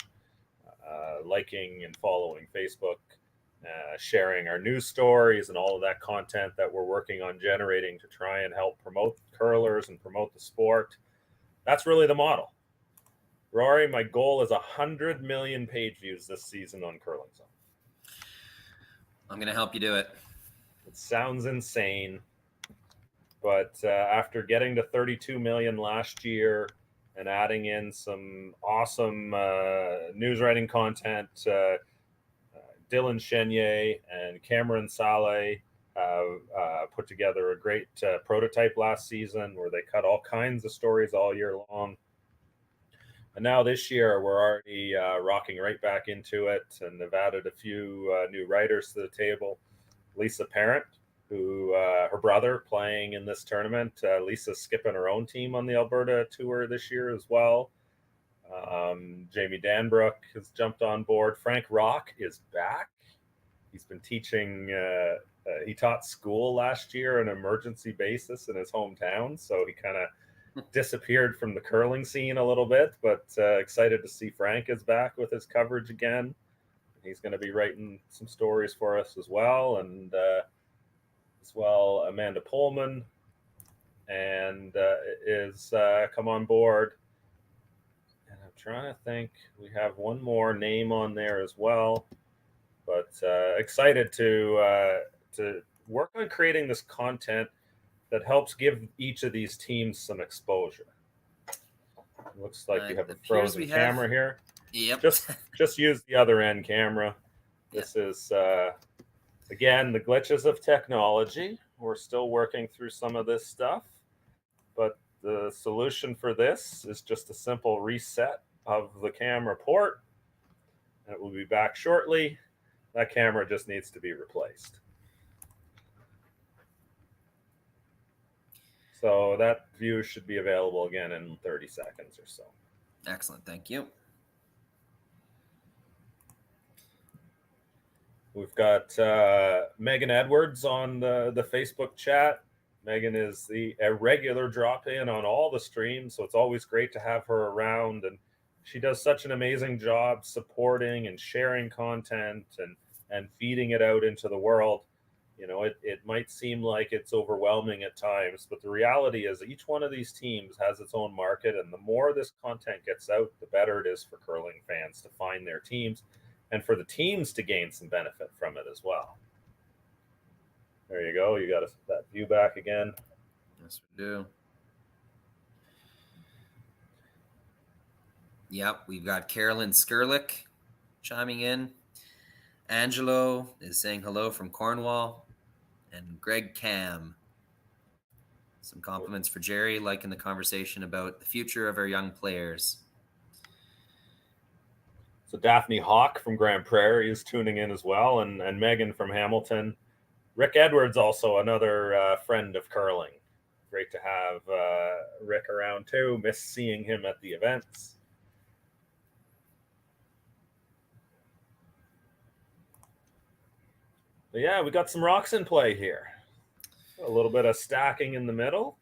B: liking and following Facebook, sharing our news stories and all of that content that we're working on generating to try and help promote curlers and promote the sport. That's really the model. Rory, my goal is 100 million page views this season on Curling Zone.
C: I'm going to help you do it.
B: It sounds insane, but after getting to 32 million last year and adding in some awesome news writing content, Dylan Chenier and Cameron Saleh put together a great prototype last season where they cut all kinds of stories all year long. And now this year, we're already rocking right back into it, and have added a few new writers to the table. Lisa Parent, who her brother playing in this tournament. Lisa's skipping her own team on the Alberta Tour this year as well. Jamie Danbrook has jumped on board. Frank Rock is back. He's been teaching. He taught school last year on an emergency basis in his hometown, so he kind of disappeared from the curling scene a little bit. But excited to see Frank is back with his coverage again. He's going to be writing some stories for us as well, and as well Amanda Pullman and is come on board. And I'm trying to think, we have one more name on there as well, but excited to work on creating this content that helps give each of these teams some exposure. Looks like we have a frozen camera here.
C: Yep.
B: Just use the other end camera. This is again the glitches of technology. We're still working through some of this stuff, but the solution for this is just a simple reset of the camera port. And it will be back shortly. That camera just needs to be replaced. So that view should be available again in 30 seconds or so.
C: Excellent. Thank you.
B: We've got Megan Edwards on the Facebook chat. Megan is a regular drop-in on all the streams, so it's always great to have her around. And she does such an amazing job supporting and sharing content and feeding it out into the world. You know, it might seem like it's overwhelming at times, but the reality is each one of these teams has its own market, and the more this content gets out, the better it is for curling fans to find their teams and for the teams to gain some benefit from it as well. There you go. You got that view back again.
C: Yes, we do. Yep, we've got Carolyn Skurlick chiming in. Angelo is saying hello from Cornwall. And Greg Cam. Some compliments for Jerry, liking the conversation about the future of our young players.
B: So Daphne Hawk from Grand Prairie is tuning in as well, and Megan from Hamilton. Rick Edwards, also another friend of curling. Great to have Rick around too. Miss seeing him at the events. But yeah, we got some rocks in play here. A little bit of stacking in the middle.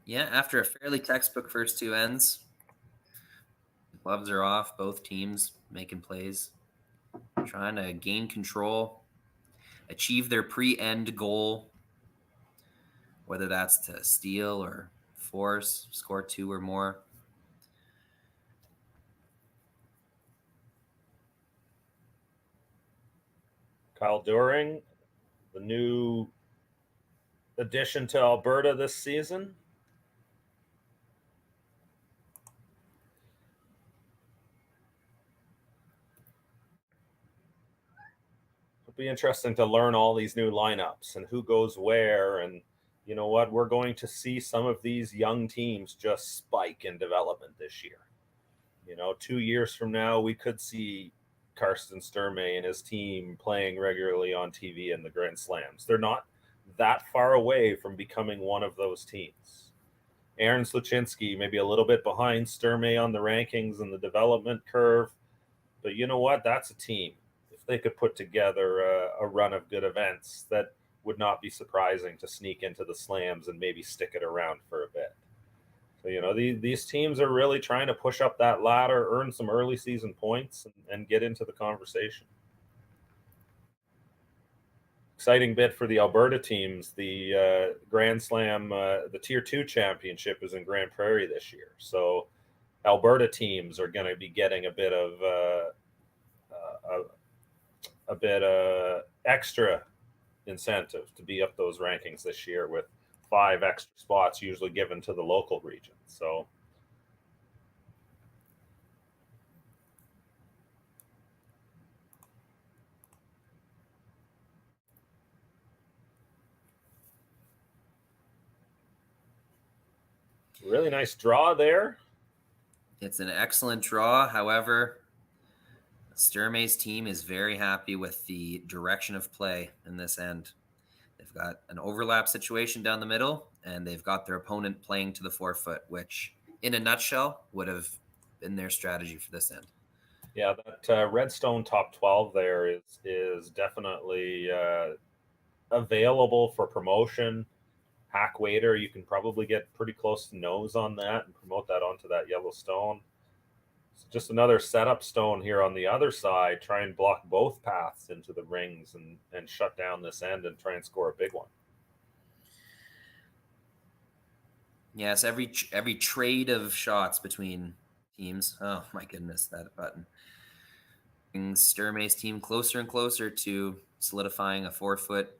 C: Yeah, after a fairly textbook first two ends, gloves are off, both teams making plays, trying to gain control, achieve their pre-end goal, whether that's to steal or force, score two or more.
B: Kyle During, the new addition to Alberta this season. It'll be interesting to learn all these new lineups and who goes where. And you know what? We're going to see some of these young teams just spike in development this year. You know, 2 years from now, we could see Karsten Sturmay and his team playing regularly on TV in the Grand Slams. They're not that far away from becoming one of those teams. Aaron Sluchinski maybe a little bit behind Sturmay on the rankings and the development curve, but you know what? That's a team. If they could put together a run of good events, that would not be surprising to sneak into the slams and maybe stick it around for a bit. So, you know, these teams are really trying to push up that ladder, earn some early season points, and get into the conversation. Exciting bit for the Alberta teams. The Grand Slam, the Tier 2 championship is in Grand Prairie this year. So Alberta teams are going to be getting a bit of extra incentive to be up those rankings this year, with 5 extra spots usually given to the local region. So really nice draw there.
C: It's an excellent draw. However, Sturmay's team is very happy with the direction of play in this end. They've got an overlap situation down the middle, and they've got their opponent playing to the forefoot, which in a nutshell would have been their strategy for this end.
B: Yeah, that redstone top 12 there is definitely available for promotion. Hack waiter, you can probably get pretty close to nose on that and promote that onto that yellow stone. It's just another setup stone here on the other side. Try and block both paths into the rings and shut down this end and try and score a big one.
C: Yes, every trade of shots between teams. Oh my goodness, that button brings Sturmay's team closer and closer to solidifying a 4-foot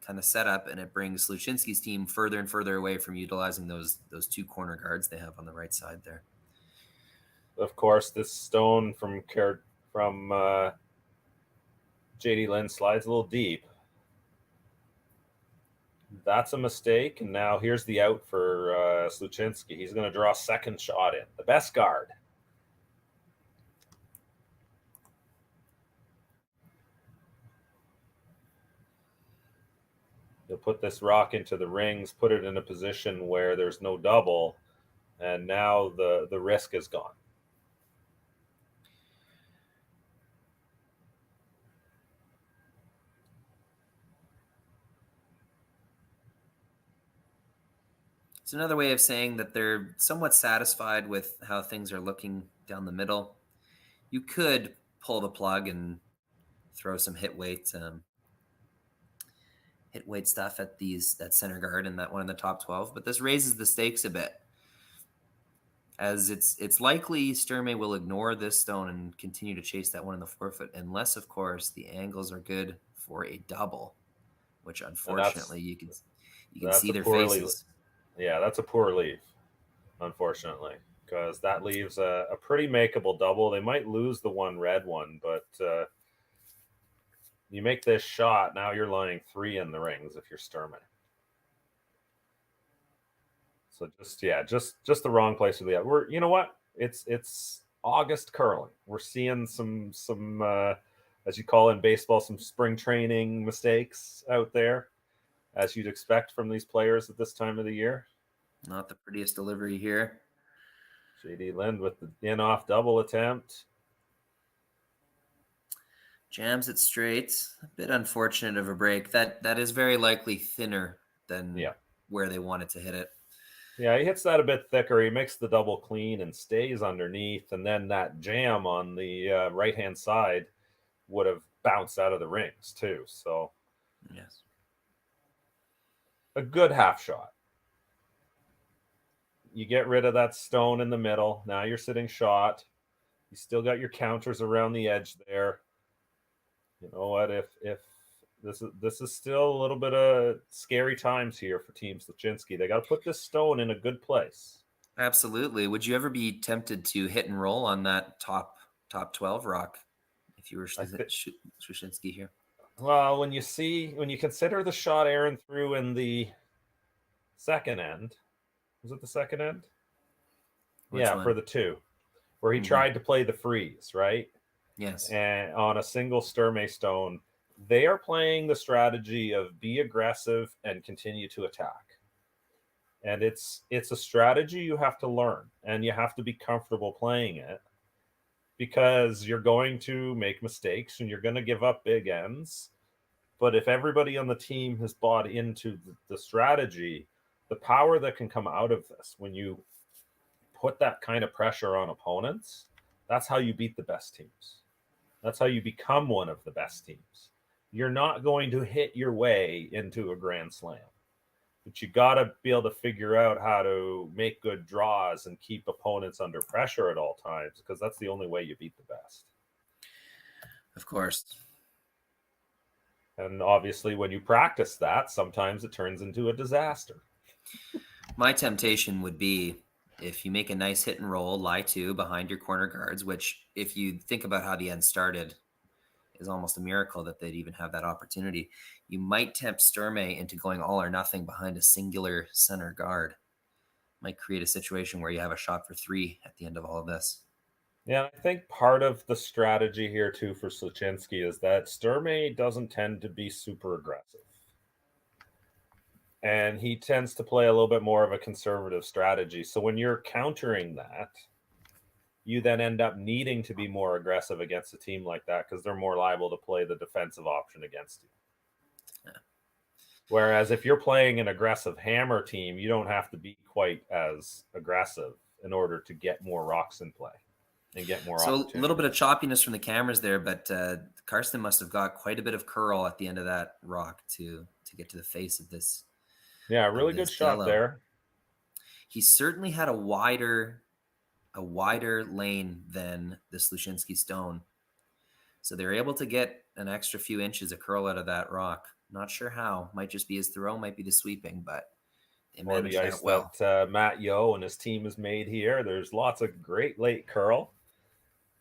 C: kind of setup, and it brings Sluchinski's team further and further away from utilizing those 2 corner guards they have on the right side there.
B: Of course, this stone from JD Lynn slides a little deep. That's a mistake, and now here's the out for Sluchinski. He's going to draw a second shot in. The best guard. He'll put this rock into the rings, put it in a position where there's no double, and now the risk is gone.
C: It's another way of saying that they're somewhat satisfied with how things are looking down the middle. You could pull the plug and throw some hit weight stuff at that center guard and that one in the top 12, but this raises the stakes a bit, as it's likely Sturmay will ignore this stone and continue to chase that one in the 4-foot, unless of course the angles are good for a double, which unfortunately you can see their faces.
B: Yeah, that's a poor leave, unfortunately, because that leaves a pretty makeable double. They might lose the one red one, but you make this shot, now you're lying 3 in the rings if you're Sturmay. So just the wrong place for the other. You know what? It's August curling. We're seeing some as you call in baseball, some spring training mistakes out there, as you'd expect from these players at this time of the year.
C: Not the prettiest delivery here.
B: JD Lind with the in-off double attempt.
C: Jams it straight. A bit unfortunate of a break. That is very likely thinner than where they wanted to hit it.
B: Yeah, he hits that a bit thicker. He makes the double clean and stays underneath. And then that jam on the right-hand side would have bounced out of the rings too. So
C: yes,
B: a good half shot. You get rid of that stone in the middle. Now you're sitting shot. You still got your counters around the edge there. You know what? If this is still a little bit of scary times here for Team Sluchinski. They got to put this stone in a good place.
C: Absolutely. Would you ever be tempted to hit and roll on that top 12 rock if you were Sluchinski here?
B: Well, when you consider the shot Aaron threw in the second end, was it the second end?
C: Which one?
B: For the 2, where he tried to play the freeze, right?
C: Yes.
B: And on a single Sturmay stone, they are playing the strategy of be aggressive and continue to attack. And it's a strategy you have to learn, and you have to be comfortable playing it, because you're going to make mistakes and you're going to give up big ends. But if everybody on the team has bought into the strategy, the power that can come out of this when you put that kind of pressure on opponents, that's how you beat the best teams. That's how you become one of the best teams. You're not going to hit your way into a grand slam, but you got to be able to figure out how to make good draws and keep opponents under pressure at all times, because that's the only way you beat the best.
C: Of course.
B: And obviously when you practice that, sometimes it turns into a disaster.
C: My temptation would be, if you make a nice hit and roll, lie 2 behind your corner guards, which if you think about how the end started, is almost a miracle that they'd even have that opportunity. You might tempt Sturmay into going all or nothing behind a singular center guard. Might create a situation where you have a shot for 3 at the end of all of this.
B: Yeah, I think part of the strategy here too for Sluchinski is that Sturmay doesn't tend to be super aggressive. And he tends to play a little bit more of a conservative strategy. So when you're countering that, you then end up needing to be more aggressive against a team like that because they're more liable to play the defensive option against you.
C: Yeah.
B: Whereas if you're playing an aggressive hammer team, you don't have to be quite as aggressive in order to get more rocks in play and get more
C: So
B: opportunity.
C: a little bit of choppiness from the cameras there, but Karsten must have got quite a bit of curl at the end of that rock to get to the face of this.
B: Yeah, really good shot
C: yellow.
B: there.
C: He certainly had a wider lane than the Sluchinski stone. So they were able to get an extra few inches of curl out of that rock. Not sure how. Might just be his throw, might be the sweeping, but they
B: Or
C: managed
B: the ice
C: that well.
B: that Matt Yo and his team has made here. There's lots of great late curl.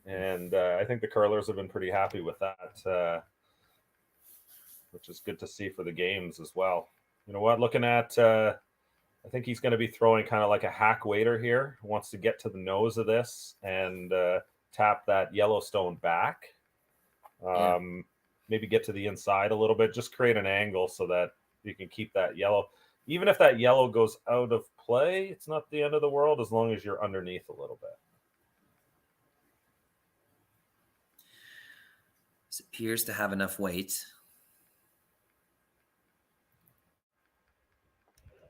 B: And I think the curlers have been pretty happy with that, which is good to see for the games as well. You know what? Looking at, I think he's going to be throwing kind of like a hack waiter here. Wants to get to the nose of this and tap that Yellowstone back. Maybe get to the inside a little bit. Just create an angle so that you can keep that yellow. Even if that yellow goes out of play, it's not the end of the world as long as you're underneath a little bit.
C: This appears to have enough weight.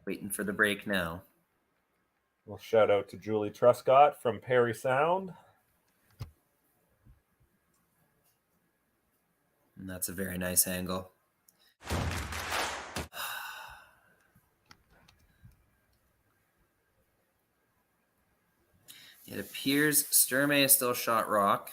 C: Waiting for the break now.
B: Well, shout out to Julie Truscott from Perry Sound.
C: And that's a very nice angle. It appears Sturmay is still shot rock.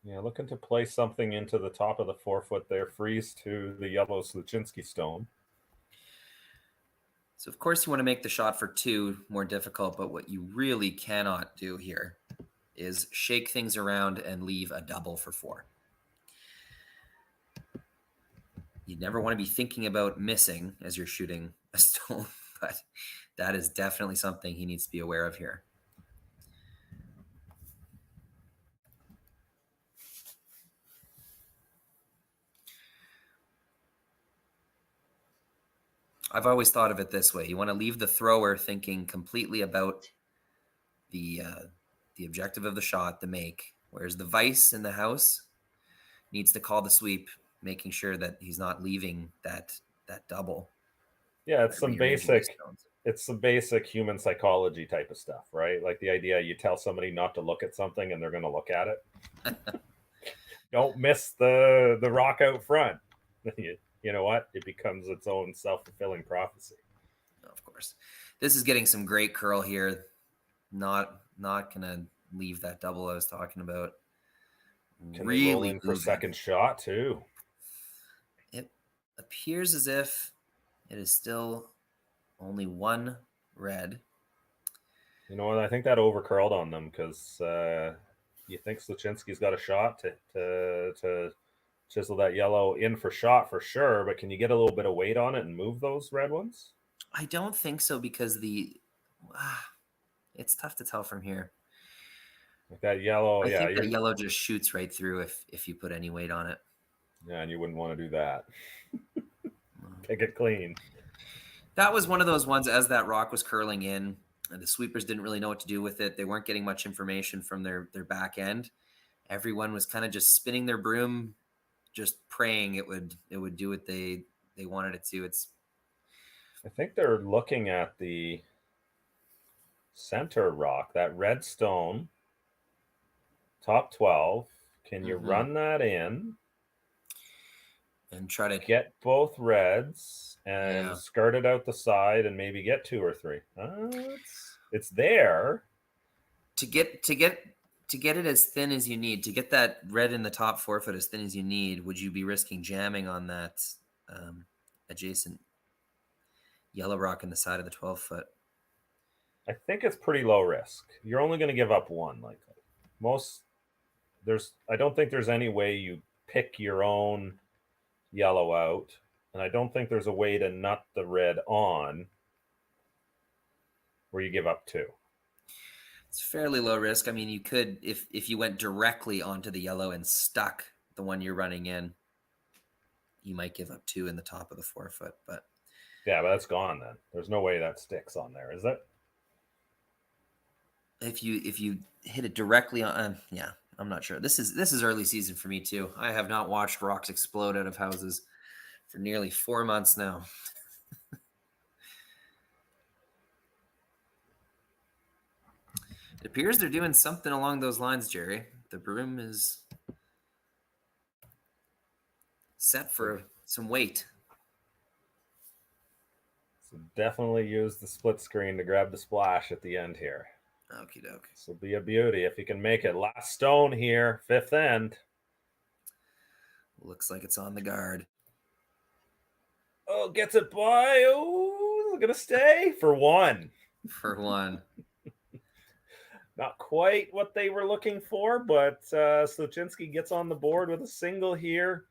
B: Yeah, looking to play something into the top of the 4-foot there, freeze to the yellow Sluchinski stone.
C: So, of course, you want to make the shot for 2 more difficult, but what you really cannot do here is shake things around and leave a double for 4. You never want to be thinking about missing as you're shooting a stone, but that is definitely something he needs to be aware of here. I've always thought of it this way. You want to leave the thrower thinking completely about the objective of the shot, the make, whereas the vice in the house needs to call the sweep, making sure that he's not leaving that double.
B: Yeah, it's some basic human psychology type of stuff, right? Like the idea you tell somebody not to look at something and they're going to look at it. Don't miss the rock out front. You know what? It becomes its own self-fulfilling prophecy.
C: Of course. This is getting some great curl here. Not going to leave that double I was talking about.
B: Can really roll in for second shot too?
C: It appears as if it is still only 1 red.
B: You know what? I think that over curled on them because you think Sluchinski's got a shot to chisel that yellow in for shot for sure, but can you get a little bit of weight on it and move those red ones?
C: I don't think so because it's tough to tell from here.
B: Like that yellow,
C: I think that yellow just shoots right through if you put any weight on it.
B: Yeah, and you wouldn't want to do that. Pick it clean.
C: That was one of those ones as that rock was curling in, and the sweepers didn't really know what to do with it. They weren't getting much information from their back end. Everyone was kind of just spinning their broom, just praying it would do what they wanted it to.
B: I think they're looking at the center rock, that red stone, top 12. Can you run that in
C: and try to
B: get both reds and skirt it out the side and maybe get 2 or 3? It's there
C: to get it as thin as you need, to get that red in the top 4 foot as thin as you need. Would you be risking jamming on that adjacent yellow rock in the side of the 12 foot?
B: I think it's pretty low risk. You're only going to give up 1 likely. I don't think there's any way you pick your own yellow out, and I don't think there's a way to nut the red on where you give up 2.
C: It's fairly low risk. I mean, you could, if you went directly onto the yellow and stuck the one you're running in, you might give up 2 in the top of the forefoot. But
B: yeah, but that's gone then. There's no way that sticks on there, is it?
C: if you hit it directly on, yeah, I'm not sure. This is early season for me too. I have not watched rocks explode out of houses for nearly 4 months now. It appears they're doing something along those lines, Jerry. The broom is set for some weight.
B: So definitely use the split screen to grab the splash at the end here.
C: Okie doke.
B: This will be a beauty if you can make it. Last stone here, 5th end.
C: Looks like it's on the guard.
B: Oh, gets it by. Oh, is it going to stay? For 1.
C: For 1.
B: Not quite what they were looking for, but Sluchinski gets on the board with a single here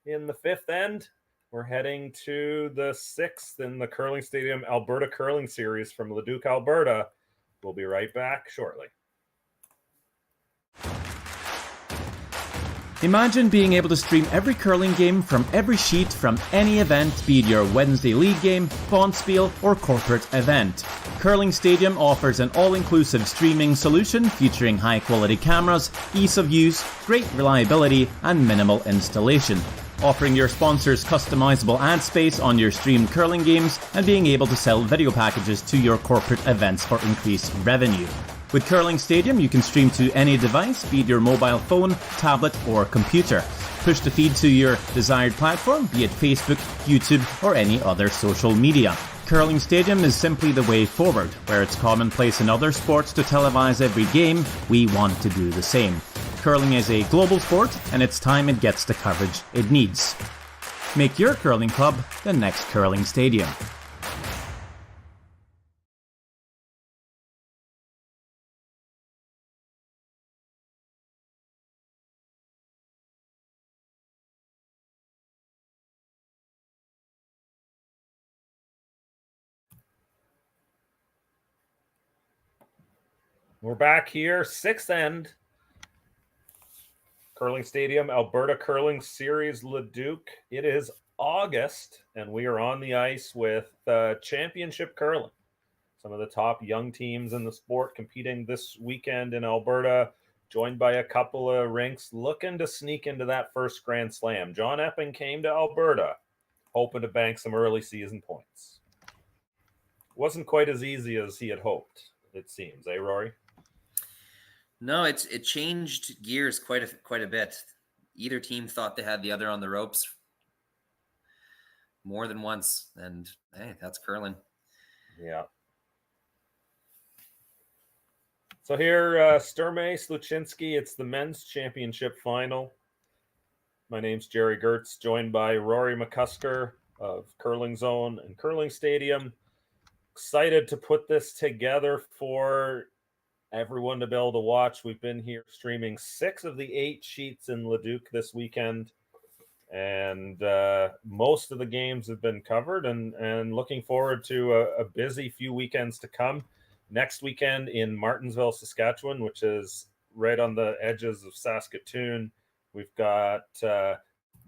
B: in the 5th end. We're heading to the 6th in the Curling Stadium Alberta Curling Series from Leduc, Alberta. We'll be right back shortly.
D: Imagine being able to stream every curling game from every sheet from any event, be it your Wednesday league game, bonspiel, or corporate event. Curling Stadium offers an all-inclusive streaming solution featuring high-quality cameras, ease of use, great reliability, and minimal installation. Offering your sponsors customizable ad space on your streamed curling games and being able to sell video packages to your corporate events for increased revenue. With Curling Stadium, you can stream to any device, be it your mobile phone, tablet, or computer. Push the feed to your desired platform, be it Facebook, YouTube, or any other social media. Curling Stadium is simply the way forward. Where it's commonplace in other sports to televise every game, we want to do the same. Curling is a global sport, and it's time it gets the coverage it needs. Make your curling club the next Curling Stadium.
B: We're back here, 6th end. Curling Stadium, Alberta Curling Series, Leduc. It is August, and we are on the ice with championship curling. Some of the top young teams in the sport competing this weekend in Alberta, joined by a couple of rinks looking to sneak into that first Grand Slam. John Epping came to Alberta, hoping to bank some early season points. Wasn't quite as easy as he had hoped, it seems, eh, Rory?
C: No, it changed gears quite a bit. Either team thought they had the other on the ropes more than once, and hey, that's curling.
B: Yeah. So here, Sturmay, Sluchinski, it's the men's championship final. My name's Jerry Gertz, joined by Rory McCusker of Curling Zone and Curling Stadium. Excited to put this together for everyone to be able to watch. We've been here streaming 6 of the 8 sheets in Leduc this weekend, and most of the games have been covered, and looking forward to a busy few weekends to come. Next weekend in Martinsville, Saskatchewan, which is right on the edges of Saskatoon, we've got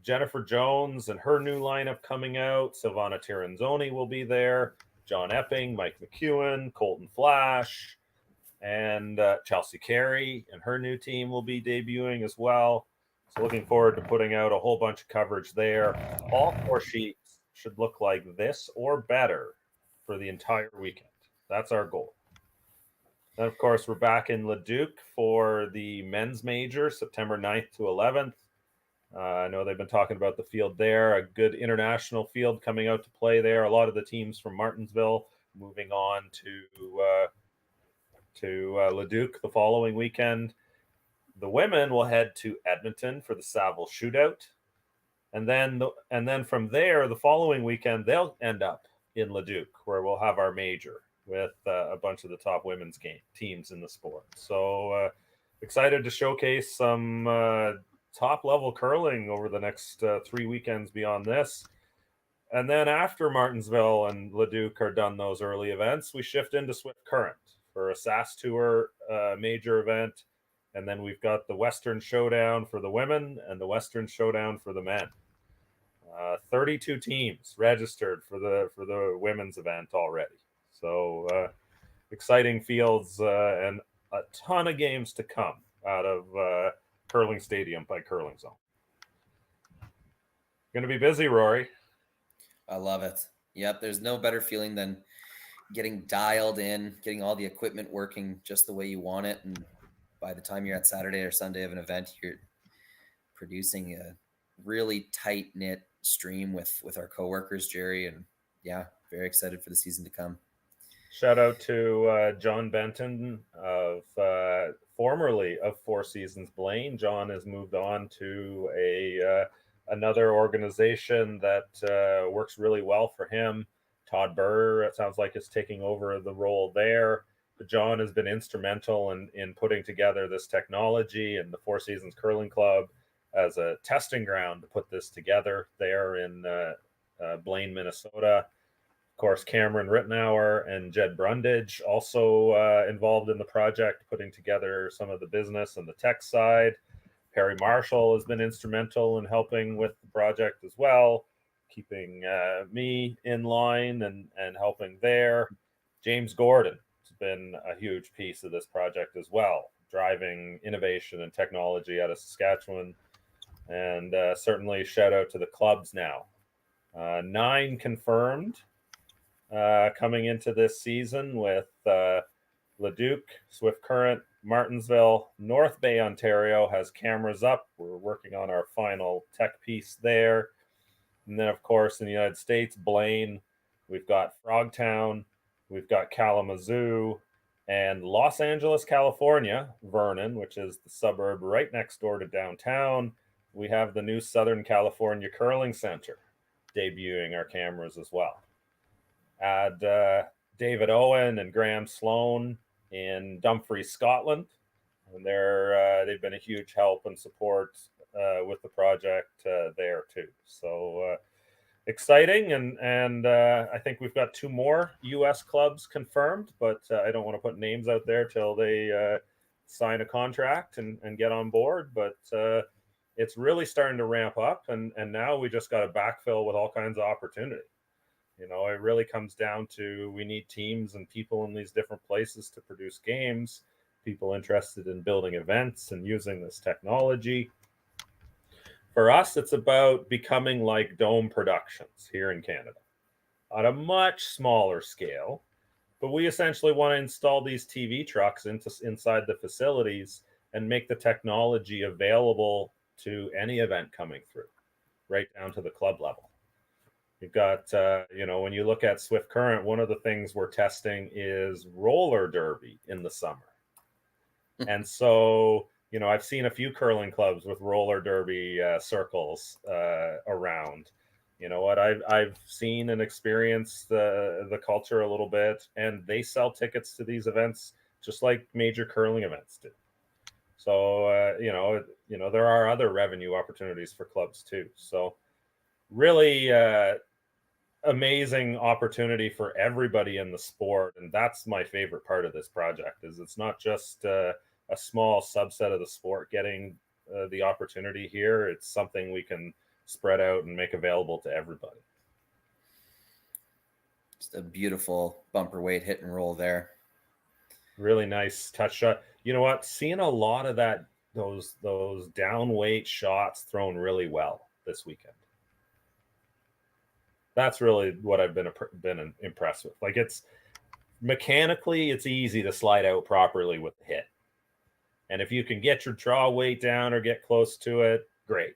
B: Jennifer Jones and her new lineup coming out. Silvana Tiranzoni will be there. John Epping, Mike McEwen, Colton Flash, and Chelsea Carey and her new team will be debuting as well. So looking forward to putting out a whole bunch of coverage there. All 4 sheets should look like this or better for the entire weekend. That's our goal. And of course, we're back in Leduc for the men's major, September 9th to 11th. I know they've been talking about the field there, a good international field coming out to play there. A lot of the teams from Martinsville moving on to Leduc the following weekend. The women will head to Edmonton for the Saville Shootout, and then from there the following weekend they'll end up in Leduc, where we'll have our major with a bunch of the top women's teams in the sport. So excited to showcase some top level curling over the next 3 weekends beyond this. And then after Martinsville and Leduc are done those early events, we shift into Swift Current for a SAS Tour major event. And then we've got the Western Showdown for the women and the Western Showdown for the men. 32 teams registered for the women's event already. So exciting fields and a ton of games to come out of Curling Stadium by Curling Zone. Going to be busy, Rory.
C: I love it. Yep, there's no better feeling than getting dialed in, getting all the equipment working just the way you want it, and by the time you're at Saturday or Sunday of an event, you're producing a really tight-knit stream with our coworkers, Jerry, and yeah, very excited for the season to come.
B: Shout out to John Benton of formerly of Four Seasons Blaine. John has moved on to another organization that works really well for him. Todd Burr, it sounds like, is taking over the role there. But John has been instrumental in putting together this technology and the Four Seasons Curling Club as a testing ground to put this together there in Blaine, Minnesota. Of course, Cameron Rittenauer and Jed Brundage also involved in the project, putting together some of the business and the tech side. Perry Marshall has been instrumental in helping with the project as well, keeping me in line and helping there. James Gordon has been a huge piece of this project as well, driving innovation and technology out of Saskatchewan. And certainly shout out to the clubs now. 9 confirmed coming into this season with Leduc, Swift Current, Martinsville, North Bay, Ontario has cameras up. We're working on our final tech piece there. And then, of course, in the United States, Blaine, we've got Frogtown, we've got Kalamazoo, and Los Angeles, California, Vernon, which is the suburb right next door to downtown. We have the new Southern California Curling Center debuting our cameras as well. Add David Owen and Graham Sloan in Dumfries, Scotland. And they've been a huge help and support with the project there too. So exciting, and I think we've got 2 more U.S. clubs confirmed, but I don't want to put names out there till they sign a contract and get on board. But it's really starting to ramp up, and now we just got to backfill with all kinds of opportunity. You know, it really comes down to we need teams and people in these different places to produce games, people interested in building events and using this technology. For us, it's about becoming like Dome Productions here in Canada on a much smaller scale. But we essentially want to install these TV trucks inside the facilities and make the technology available to any event coming through, right down to the club level. You've got, when you look at Swift Current, one of the things we're testing is roller derby in the summer. And so, I've seen a few curling clubs with roller derby circles around. You know what? I've seen and experienced the culture a little bit, and they sell tickets to these events just like major curling events do. So, there are other revenue opportunities for clubs too. So really amazing opportunity for everybody in the sport. And that's my favorite part of this project is it's not just a small subset of the sport getting the opportunity here. It's something we can spread out and make available to everybody.
C: Just a beautiful bumper weight hit and roll there.
B: Really nice touch shot. You know what? Seeing a lot of those down weight shots thrown really well this weekend. That's really what I've been impressed with. Like it's easy to slide out properly with the hit. And if you can get your draw weight down or get close to it, great.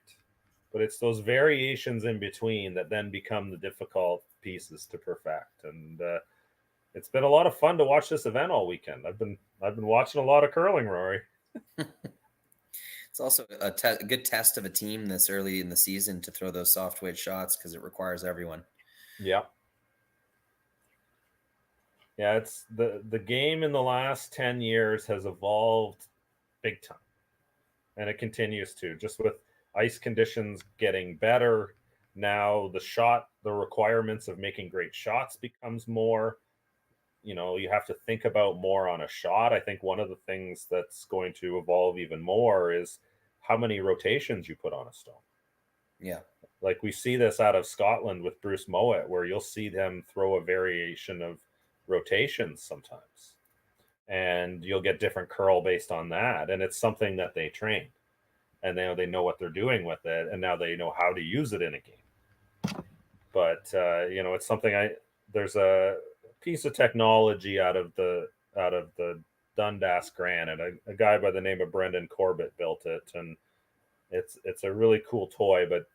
B: But it's those variations in between that then become the difficult pieces to perfect. And it's been a lot of fun to watch this event all weekend. I've been watching a lot of curling, Rory.
C: It's also a good test of a team this early in the season to throw those soft weight shots because it requires everyone.
B: Yeah. Yeah, it's the game in the last 10 years has evolved big time. And it continues to, just with ice conditions getting better. Now the requirements of making great shots becomes more. you have to think about more on a shot. I think one of the things that's going to evolve even more is how many rotations you put on a stone.
C: Yeah.
B: Like we see this out of Scotland with Bruce Mowat, where you'll see them throw a variation of rotations sometimes. And you'll get different curl based on that. And it's something that they train. And now they know what they're doing with it. And now they know how to use it in a game. But, it's something there's a piece of technology out of the Dundas Granite. A guy by the name of Brendan Corbett built it. And it's a really cool toy, but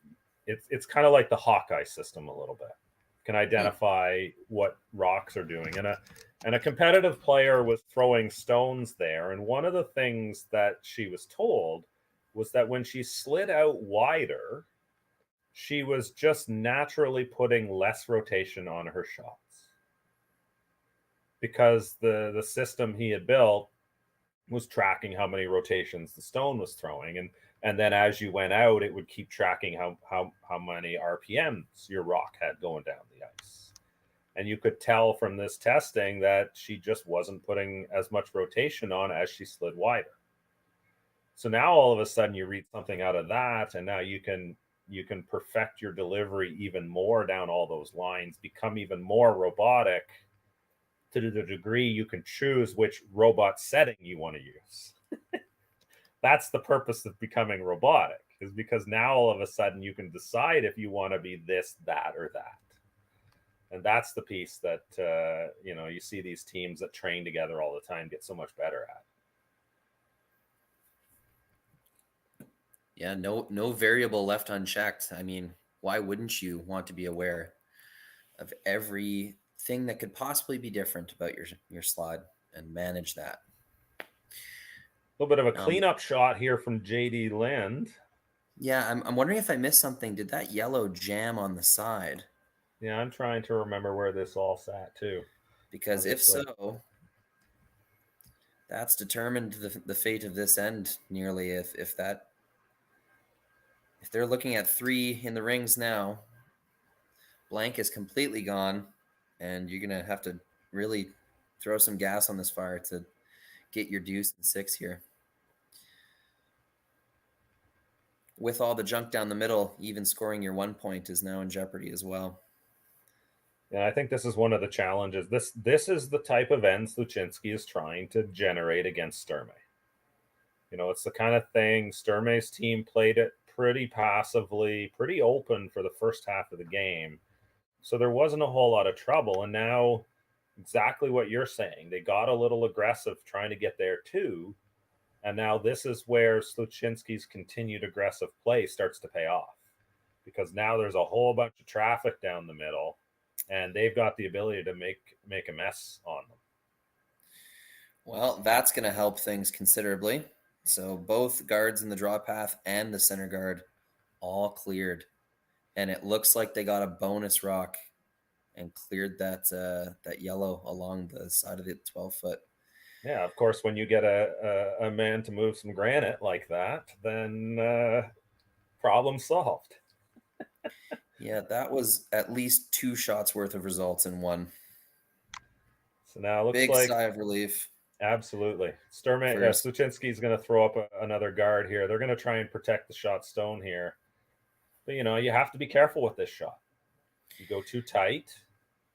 B: it's kind of like the Hawkeye system a little bit. Can identify what rocks are doing. And a competitive player was throwing stones there. And one of the things that she was told was that when she slid out wider, she was just naturally putting less rotation on her shots. Because the system he had built was tracking how many rotations the stone was throwing. And then as you went out, it would keep tracking how many RPMs your rock had going down the ice. And you could tell from this testing that she just wasn't putting as much rotation on as she slid wider. So now all of a sudden you read something out of that, and now you can perfect your delivery even more down all those lines, become even more robotic to the degree you can choose which robot setting you want to use. That's the purpose of becoming robotic, is because now all of a sudden you can decide if you want to be this, that, or that. And that's the piece that, you see these teams that train together all the time get so much better at.
C: Yeah, no variable left unchecked. I mean, why wouldn't you want to be aware of everything that could possibly be different about your slide and manage that?
B: A little bit of a cleanup shot here from JD Lind.
C: Yeah, I'm wondering if I missed something. Did that yellow jam on the side?
B: Yeah, I'm trying to remember where this all sat too.
C: Because if so, that's determined the fate of this end nearly. If they're looking at 3 in the rings now, blank is completely gone, and you're gonna have to really throw some gas on this fire to get your deuce and 6 here. With all the junk down the middle, even scoring your 1 point is now in jeopardy as well.
B: Yeah, I think this is one of the challenges. This is the type of end Sluchinski is trying to generate against Sturmay. It's the kind of thing Sturmay's team played it pretty passively, pretty open for the first half of the game. So there wasn't a whole lot of trouble. And now exactly what you're saying. They got a little aggressive trying to get there too. And now this is where Sluchinski's continued aggressive play starts to pay off. Because now there's a whole bunch of traffic down the middle, and they've got the ability to make a mess on them.
C: Well, that's going to help things considerably. So both guards in the draw path and the center guard all cleared. And it looks like they got a bonus rock and cleared that yellow along the side of the 12-foot.
B: Yeah, of course, when you get a man to move some granite like that, then problem solved.
C: Yeah, that was at least 2 shots worth of results in one.
B: So now it looks
C: big
B: like
C: sigh of relief.
B: Absolutely. Sluchinski is going to throw up another guard here. They're going to try and protect the shot stone here. But, you have to be careful with this shot. You go too tight,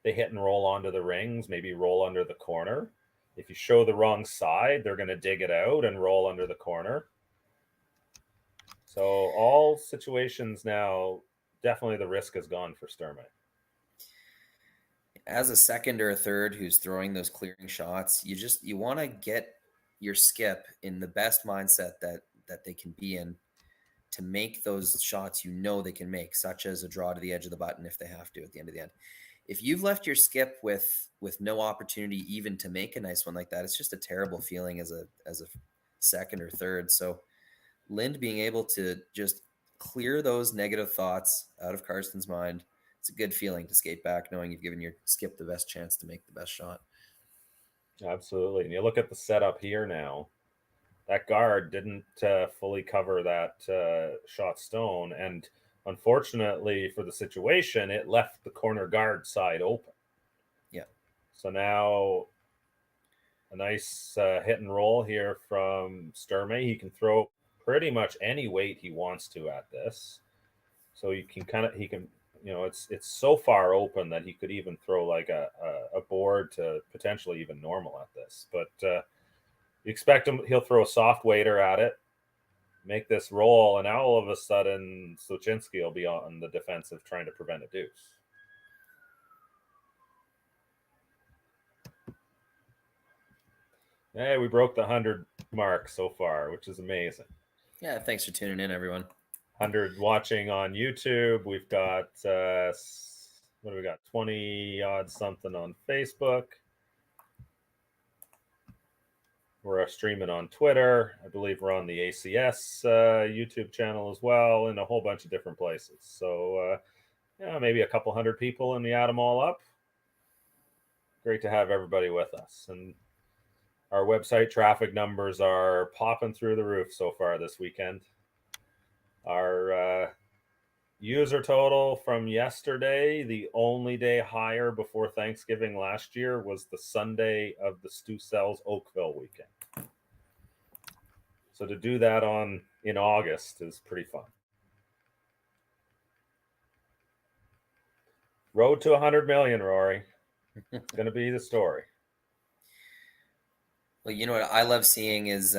B: they hit and roll onto the rings, maybe roll under the corner. If you show the wrong side, they're going to dig it out and roll under the corner. So all situations now, definitely the risk has gone for Sturmay.
C: As a second or a third who's throwing those clearing shots, you want to get your skip in the best mindset that they can be in to make those shots they can make, such as a draw to the edge of the button if they have to at the end of the end. If you've left your skip with no opportunity even to make a nice one like that, it's just a terrible feeling as a second or third. So Lind being able to just clear those negative thoughts out of Karsten's mind, it's a good feeling to skate back knowing you've given your skip the best chance to make the best shot.
B: Absolutely. And you look at the setup here now, that guard didn't fully cover that shot stone. And unfortunately for the situation, it left the corner guard side open.
C: Yeah.
B: So now a nice hit and roll here from Sturmay. He can throw pretty much any weight he wants to at this. So he can, it's so far open that he could even throw like a board to potentially even normal at this. But you expect he'll throw a soft waiter at it, make this roll, and now all of a sudden Sluchinski will be on the defensive trying to prevent a deuce. Hey, we broke the 100 mark so far, which is amazing.
C: Yeah, thanks for tuning in, everyone.
B: 100 watching on YouTube. We've got, what do we got? 20 odd something on Facebook. We're streaming on Twitter. I believe we're on the ACS YouTube channel as well, and a whole bunch of different places. So, maybe a couple hundred people, and we add them all up. Great to have everybody with us. And our website traffic numbers are popping through the roof so far this weekend. Our user total from yesterday, the only day higher before Thanksgiving last year, was the Sunday of the Stu Sells Oakville weekend. So to do that in August is pretty fun. Road to 100 million, Rory. It's going to be the story.
C: Well, you know what I love seeing is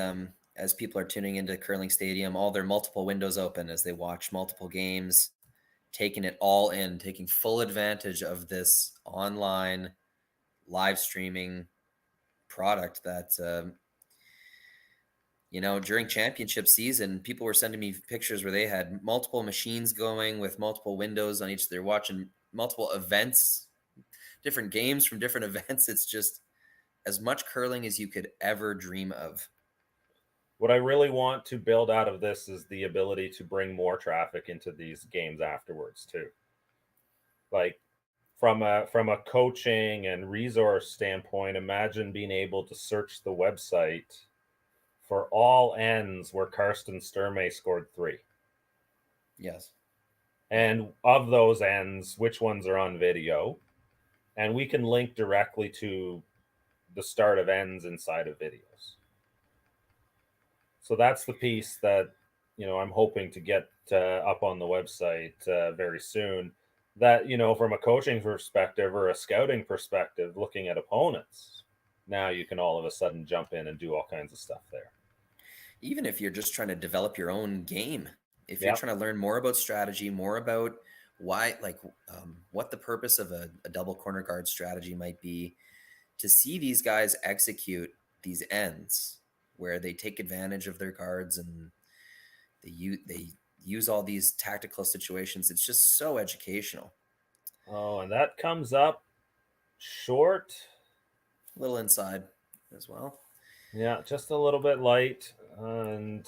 C: as people are tuning into Curling Stadium, all their multiple windows open as they watch multiple games, taking it all in, taking full advantage of this online live streaming product that, during championship season, people were sending me pictures where they had multiple machines going with multiple windows on each. They're watching multiple events, different games from different events. It's just as much curling as you could ever dream of.
B: What I really want to build out of this is the ability to bring more traffic into these games afterwards too. Like from a coaching and resource standpoint, imagine being able to search the website for all ends where Karsten Sturmay scored 3.
C: Yes.
B: And of those ends, which ones are on video? And we can link directly to the start of ends inside of videos. So that's the piece that, I'm hoping to get up on the website very soon. That, from a coaching perspective or a scouting perspective, looking at opponents, now you can all of a sudden jump in and do all kinds of stuff there.
C: Even if you're just trying to develop your own game, if you're trying to learn more about strategy, more about why, what the purpose of a double corner guard strategy might be, to see these guys execute these ends where they take advantage of their guards and they use all these tactical situations. It's just so educational.
B: Oh, and that comes up short.
C: A little inside as well.
B: Yeah, just a little bit light and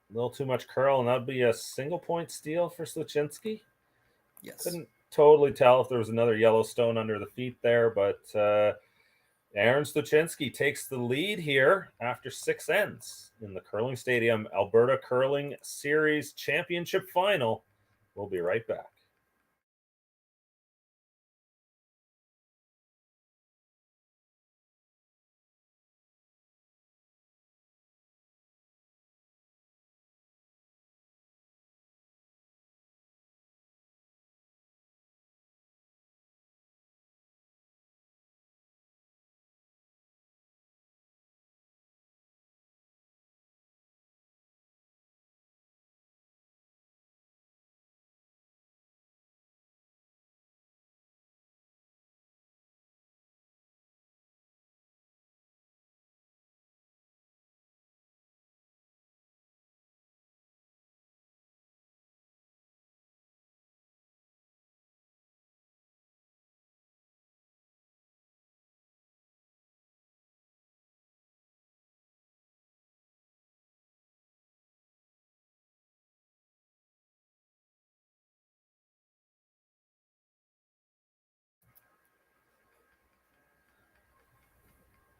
B: a little too much curl, and that'd be a single point steal for Sluchinski.
C: Yes.
B: Couldn't totally tell if there was another Yellowstone under the feet there, but Aaron Sluchinski takes the lead here after 6 ends in the Curling Stadium Alberta Curling Series Championship Final. We'll be right back.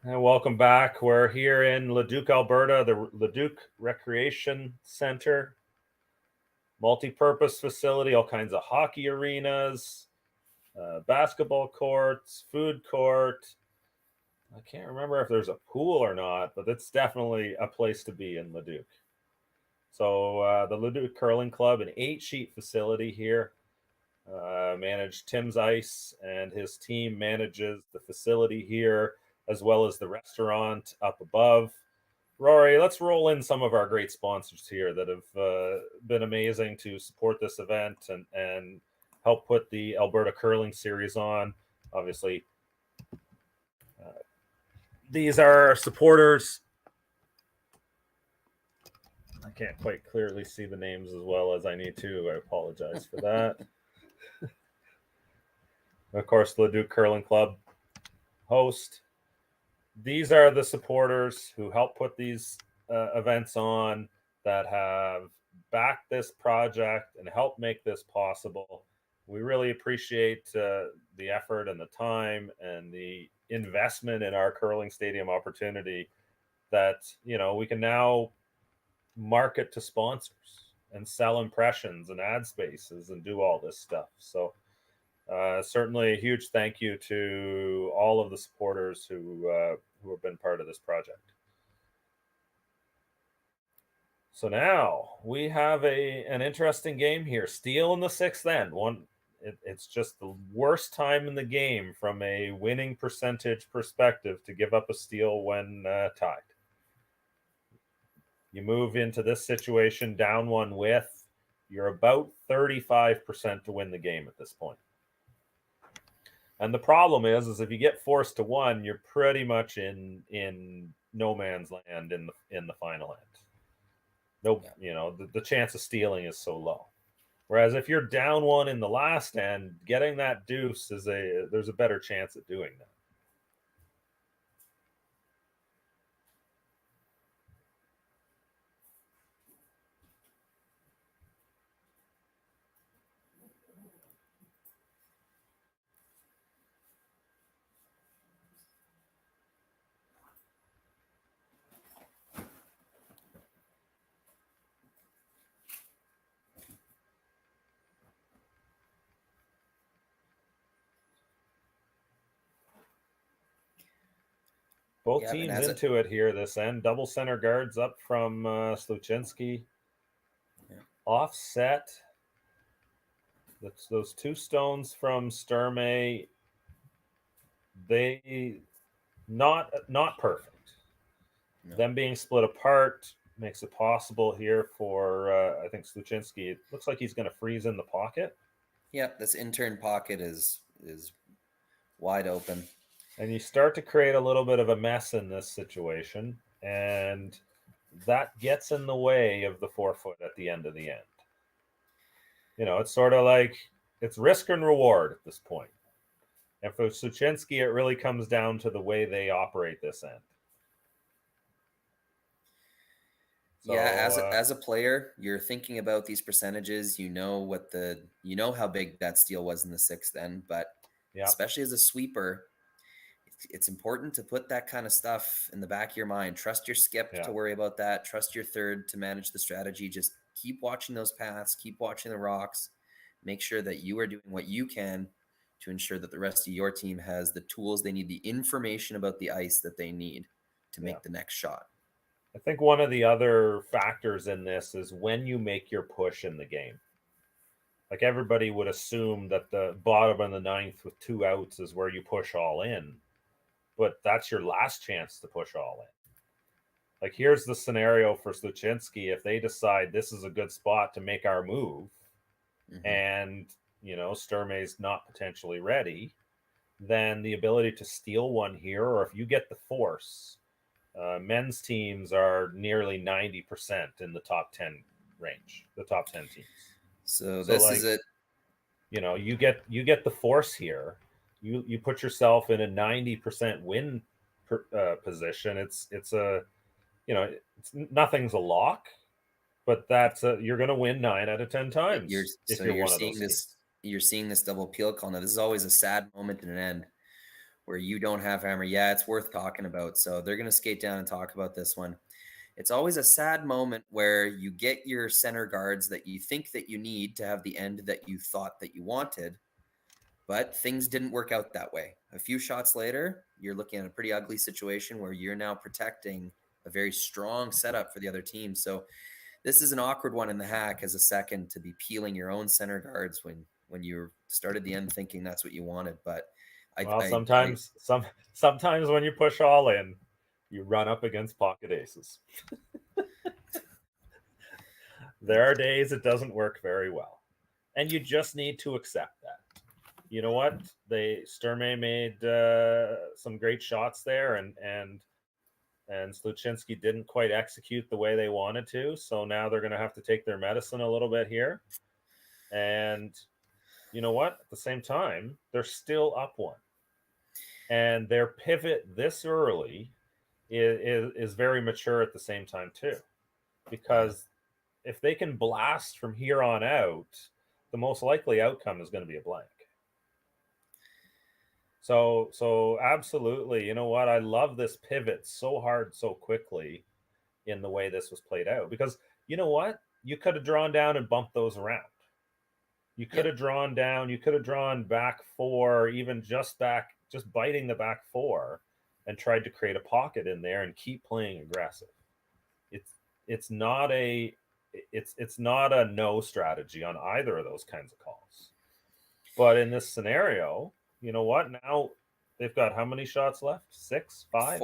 B: And welcome back. We're here in Leduc, Alberta, the Leduc Recreation Center, multi-purpose facility, all kinds of hockey arenas, basketball courts, food court. I can't remember if there's a pool or not, but it's definitely a place to be in Leduc. So the Leduc Curling Club, an 8-sheet facility here, managed Tim's Ice, and his team manages the facility here as well as the restaurant up above. Rory, let's roll in some of our great sponsors here that have been amazing to support this event and help put the Alberta Curling Series on. Obviously, these are our supporters. I can't quite clearly see the names as well as I need to. I apologize for that. Of course, Leduc Curling Club host. These are the supporters who help put these events on, that have backed this project and helped make this possible. We really appreciate the effort and the time and the investment in our curling stadium opportunity that, we can now market to sponsors and sell impressions and ad spaces and do all this stuff. So certainly a huge thank you to all of the supporters who have been part of this project. So now we have an interesting game here. Steal in the 6th end. It's just the worst time in the game from a winning percentage perspective to give up a steal when tied. You move into this situation down 1 with, you're about 35% to win the game at this point. And the problem is if you get forced to 1, you're pretty much in no man's land in the final end. Nope, the chance of stealing is so low. Whereas if you're down 1 in the last end, getting that deuce there's a better chance at doing that. Both teams into it here this end. Double center guards up from Sluchinski. Yeah. Offset. That's those 2 stones from Sturmay. They not perfect. No. Them being split apart makes it possible here for I think Sluchinski. It looks like he's going to freeze in the pocket.
E: Yeah, this intern pocket is wide open.
B: And you start to create a little bit of a mess in this situation, and that gets in the way of the 4-foot at the end of the end. It's sort of like it's risk and reward at this point. And for Sluchinski, it really comes down to the way they operate this end.
E: So, as a player, you're thinking about these percentages. You know how big that steal was in the 6th end, but especially as a sweeper, it's important to put that kind of stuff in the back of your mind. Trust your skip to worry about that. Trust your third to manage the strategy. Just keep watching those paths. Keep watching the rocks. Make sure that you are doing what you can to ensure that the rest of your team has the tools they need, the information about the ice that they need to make the next shot.
B: I think one of the other factors in this is when you make your push in the game. Like everybody would assume that the bottom of the 9th with 2 outs is where you push all in. But that's your last chance to push all in. Like here's the scenario for Sluchinski. If they decide this is a good spot to make our move, and Sturmay's not potentially ready, then the ability to steal one here, or if you get the force, men's teams are nearly 90% in the top 10 range, the top 10 teams.
E: So this is it.
B: You get the force here. You put yourself in a 90% win position. It's nothing's a lock, but you're going to win 9 out of 10 times. You're
E: seeing this double peel call. Now, this is always a sad moment in an end where you don't have hammer. Yeah, it's worth talking about. So they're going to skate down and talk about this one. It's always a sad moment where you get your center guards that you think that you need to have the end that you thought that you wanted, But things didn't work out that way. A few shots later, you're looking at a pretty ugly situation where you're now protecting a very strong setup for the other team. So this is an awkward one in the hack as a second, to be peeling your own center guards when you started the end thinking that's what you wanted. But
B: sometimes when you push all in, you run up against pocket aces. There are days it doesn't work very well, and you just need to accept that. You know what? Sturmay made some great shots there, and Sluchinski didn't quite execute the way they wanted to. So now they're going to have to take their medicine a little bit here. And you know what? At the same time, they're still up one, and their pivot this early is very mature at the same time too, because if they can blast from here on out, the most likely outcome is going to be a blank. So absolutely, you know what? I love this pivot so hard, so quickly in the way this was played out, because you know what? You could have drawn down and bumped those around. You could have drawn down, you could have drawn back four, even just biting the back four, and tried to create a pocket in there and keep playing aggressive. It's not a no strategy on either of those kinds of calls. But in this scenario, you know what? Now they've got how many shots left? 6, 5?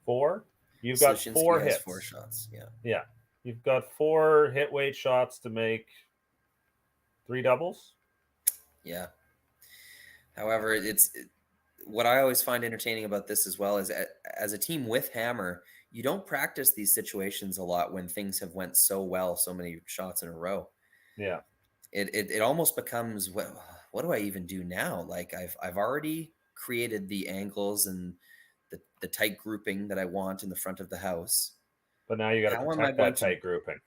B: 4? You've got
E: Sluchinski
B: 4
E: has
B: hits.
E: 4 shots. Yeah.
B: Yeah. You've got 4 hit weight shots to make 3 doubles.
E: Yeah. However, what I always find entertaining about this as well is, as a team with hammer, you don't practice these situations a lot when things have went so well, so many shots in a row.
B: Yeah.
E: It almost becomes, what do I even do now? Like I've already created the angles and the tight grouping that I want in the front of the house.
B: But now you got to protect that tight grouping,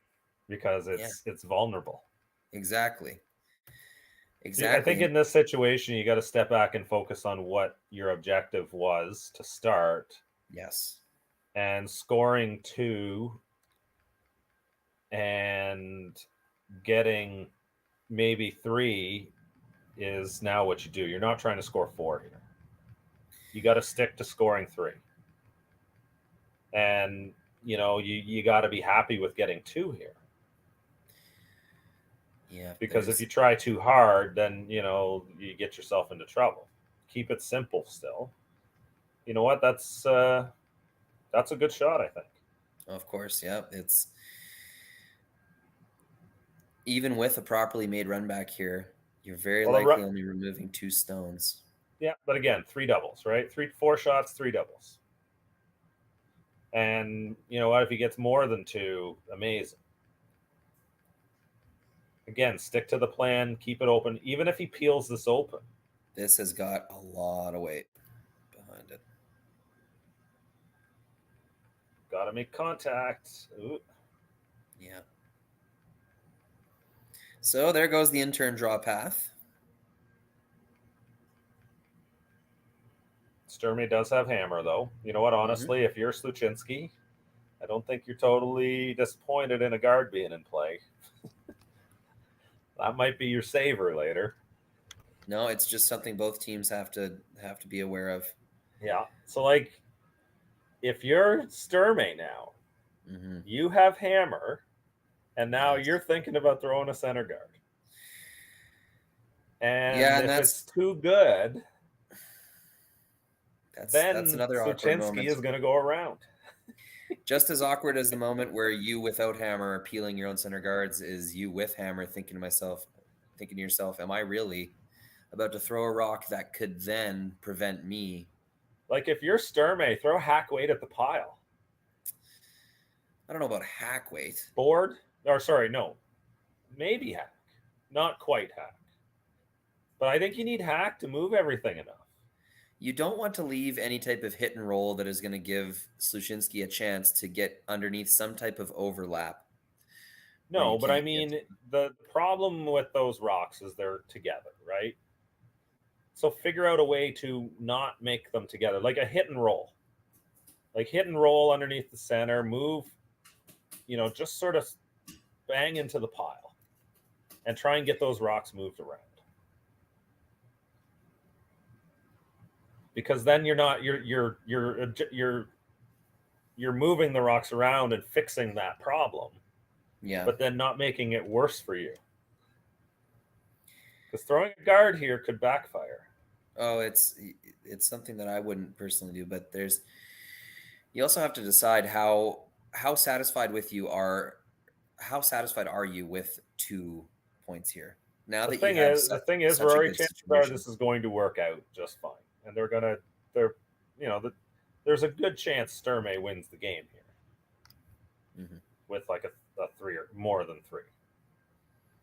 B: because it's vulnerable.
E: Exactly.
B: I think in this situation, you got to step back and focus on what your objective was to start.
E: Yes.
B: And scoring 2 and getting maybe 3 is now what you do. You're not trying to score 4 here. You got to stick to scoring 3. And, you got to be happy with getting 2 here.
E: Yeah.
B: Because if you try too hard, then, you get yourself into trouble. Keep it simple still. You know what? That's a good shot, I think.
E: Of course, yeah. It's even with a properly made run back here, you're very likely only removing 2 stones.
B: Yeah, but again, 3 doubles, right? 4 shots, 3 doubles. And you know what? If he gets more than 2, amazing. Again, stick to the plan, keep it open. Even if he peels this open.
E: This has got a lot of weight behind it.
B: Got to make contact. Ooh.
E: Yeah. So there goes the intern draw path.
B: Sturmay does have hammer, though. You know what? Honestly, if you're Sluchinski, I don't think you're totally disappointed in a guard being in play. That might be your saver later.
E: No, it's just something both teams have to be aware of.
B: Yeah. So, if you're Sturmay now, you have hammer, and now you're thinking about throwing a center guard. And if it's too good, that's another awkward moment. Sluchinski is going to go around.
E: Just as awkward as the moment where you without hammer are peeling your own center guards is you with hammer thinking to yourself, am I really about to throw a rock that could then prevent me?
B: Like if you're Sturmay, throw hack weight at the pile.
E: I don't know about hack weight.
B: Maybe hack. Not quite hack. But I think you need hack to move everything enough.
E: You don't want to leave any type of hit and roll that is going to give Sluchinski a chance to get underneath some type of overlap.
B: No, but I mean, the problem with those rocks is they're together, right? So figure out a way to not make them together, like a hit and roll. Like hit and roll underneath the center, move, just sort of bang into the pile and try and get those rocks moved around. because then you're moving the rocks around and fixing that problem.
E: Yeah.
B: But then not making it worse for you. Because throwing a guard here could backfire.
E: Oh, it's something that I wouldn't personally do, but you also have to decide how satisfied are you with 2 points here? Now
B: The
E: that
B: thing
E: you have
B: is,
E: such a
B: Rory,
E: good
B: chances are
E: situation.
B: this is going to work out just fine, and there's a good chance Sturmay wins the game here with like a 3 or more than 3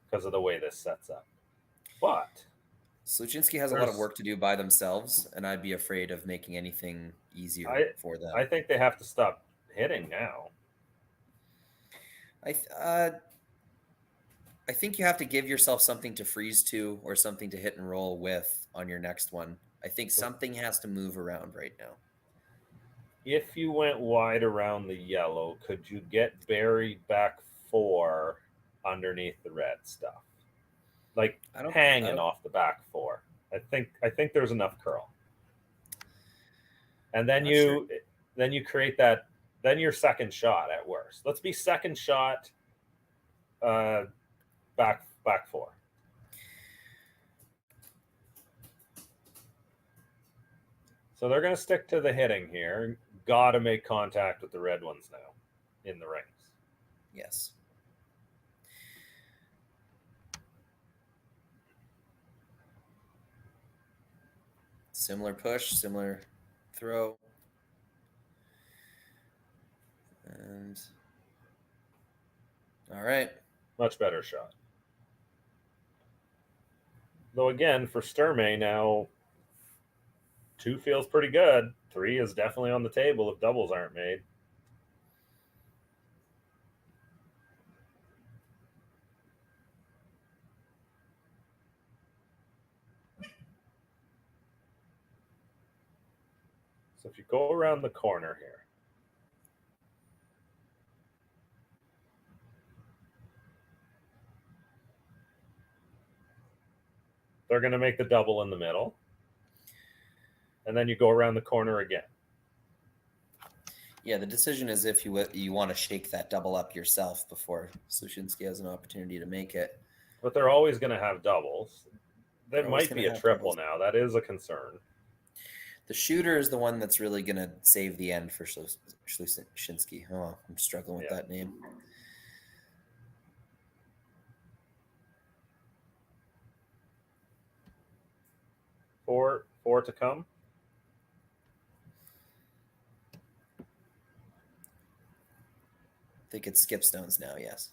B: because of the way this sets up. But
E: Sluchinski has a lot of work to do by themselves, and I'd be afraid of making anything easier for them.
B: I think they have to stop hitting now.
E: I think you have to give yourself something to freeze to or something to hit and roll with on your next one. I think something has to move around right now.
B: If you went wide around the yellow, could you get buried back 4 underneath the red stuff? Like hanging off the back 4. I think there's enough curl. And then you create that, then your second shot at worst. Let's be second shot back 4. So they're going to stick to the hitting here. Got to make contact with the red ones now in the rings.
E: Yes. Similar push, similar throw. And all right.
B: Much better shot. Though again, for Sturmay now, 2 feels pretty good. 3 is definitely on the table if doubles aren't made. So if you go around the corner here, they're going to make the double in the middle. And then you go around the corner again.
E: Yeah, the decision is if you want to shake that double up yourself before Sluchinski has an opportunity to make it.
B: But they're always going to have doubles. That might be a triple now. That is a concern.
E: The shooter is the one that's really going to save the end for Sluchinski. Oh, I'm struggling with that name.
B: Four to come.
E: I think it's skip stones now, yes.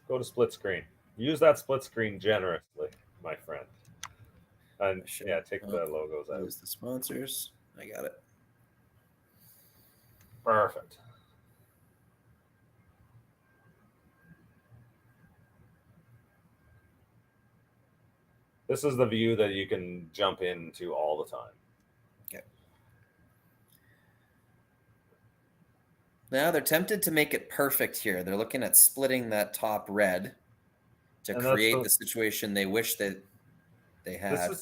B: Go to split screen. Use that split screen generously, my friend. And take the logos out.
E: Use the sponsors. I got it.
B: Perfect. This is the view that you can jump into all the time.
E: Okay. Now they're tempted to make it perfect here. They're looking at splitting that top red to create the situation they wish that they had.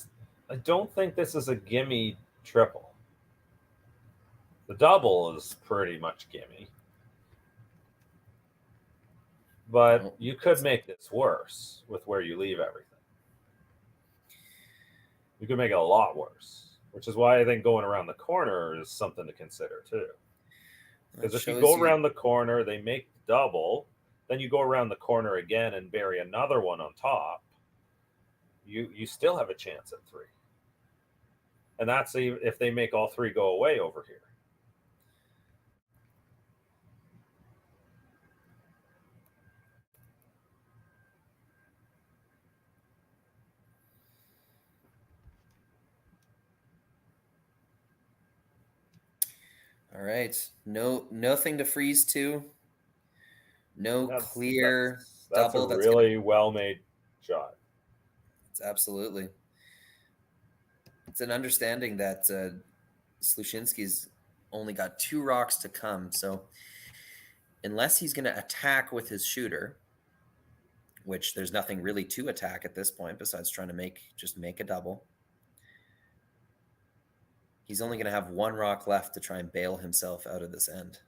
B: I don't think this is a gimme triple. The double is pretty much gimme. But you could make this worse with where you leave everything. You could make it a lot worse, which is why I think going around the corner is something to consider too. Because if you go around the corner, they make the double, then you go around the corner again and bury another one on top, you still have a chance at 3. And that's if they make all 3 go away over here.
E: All right. Nothing to freeze to. Clear double.
B: That's a really well-made shot.
E: It's absolutely. It's an understanding that Sluchinski's only got 2 rocks to come. So unless he's going to attack with his shooter, which there's nothing really to attack at this point besides trying to make a double. He's only going to have one rock left to try and bail himself out of this end.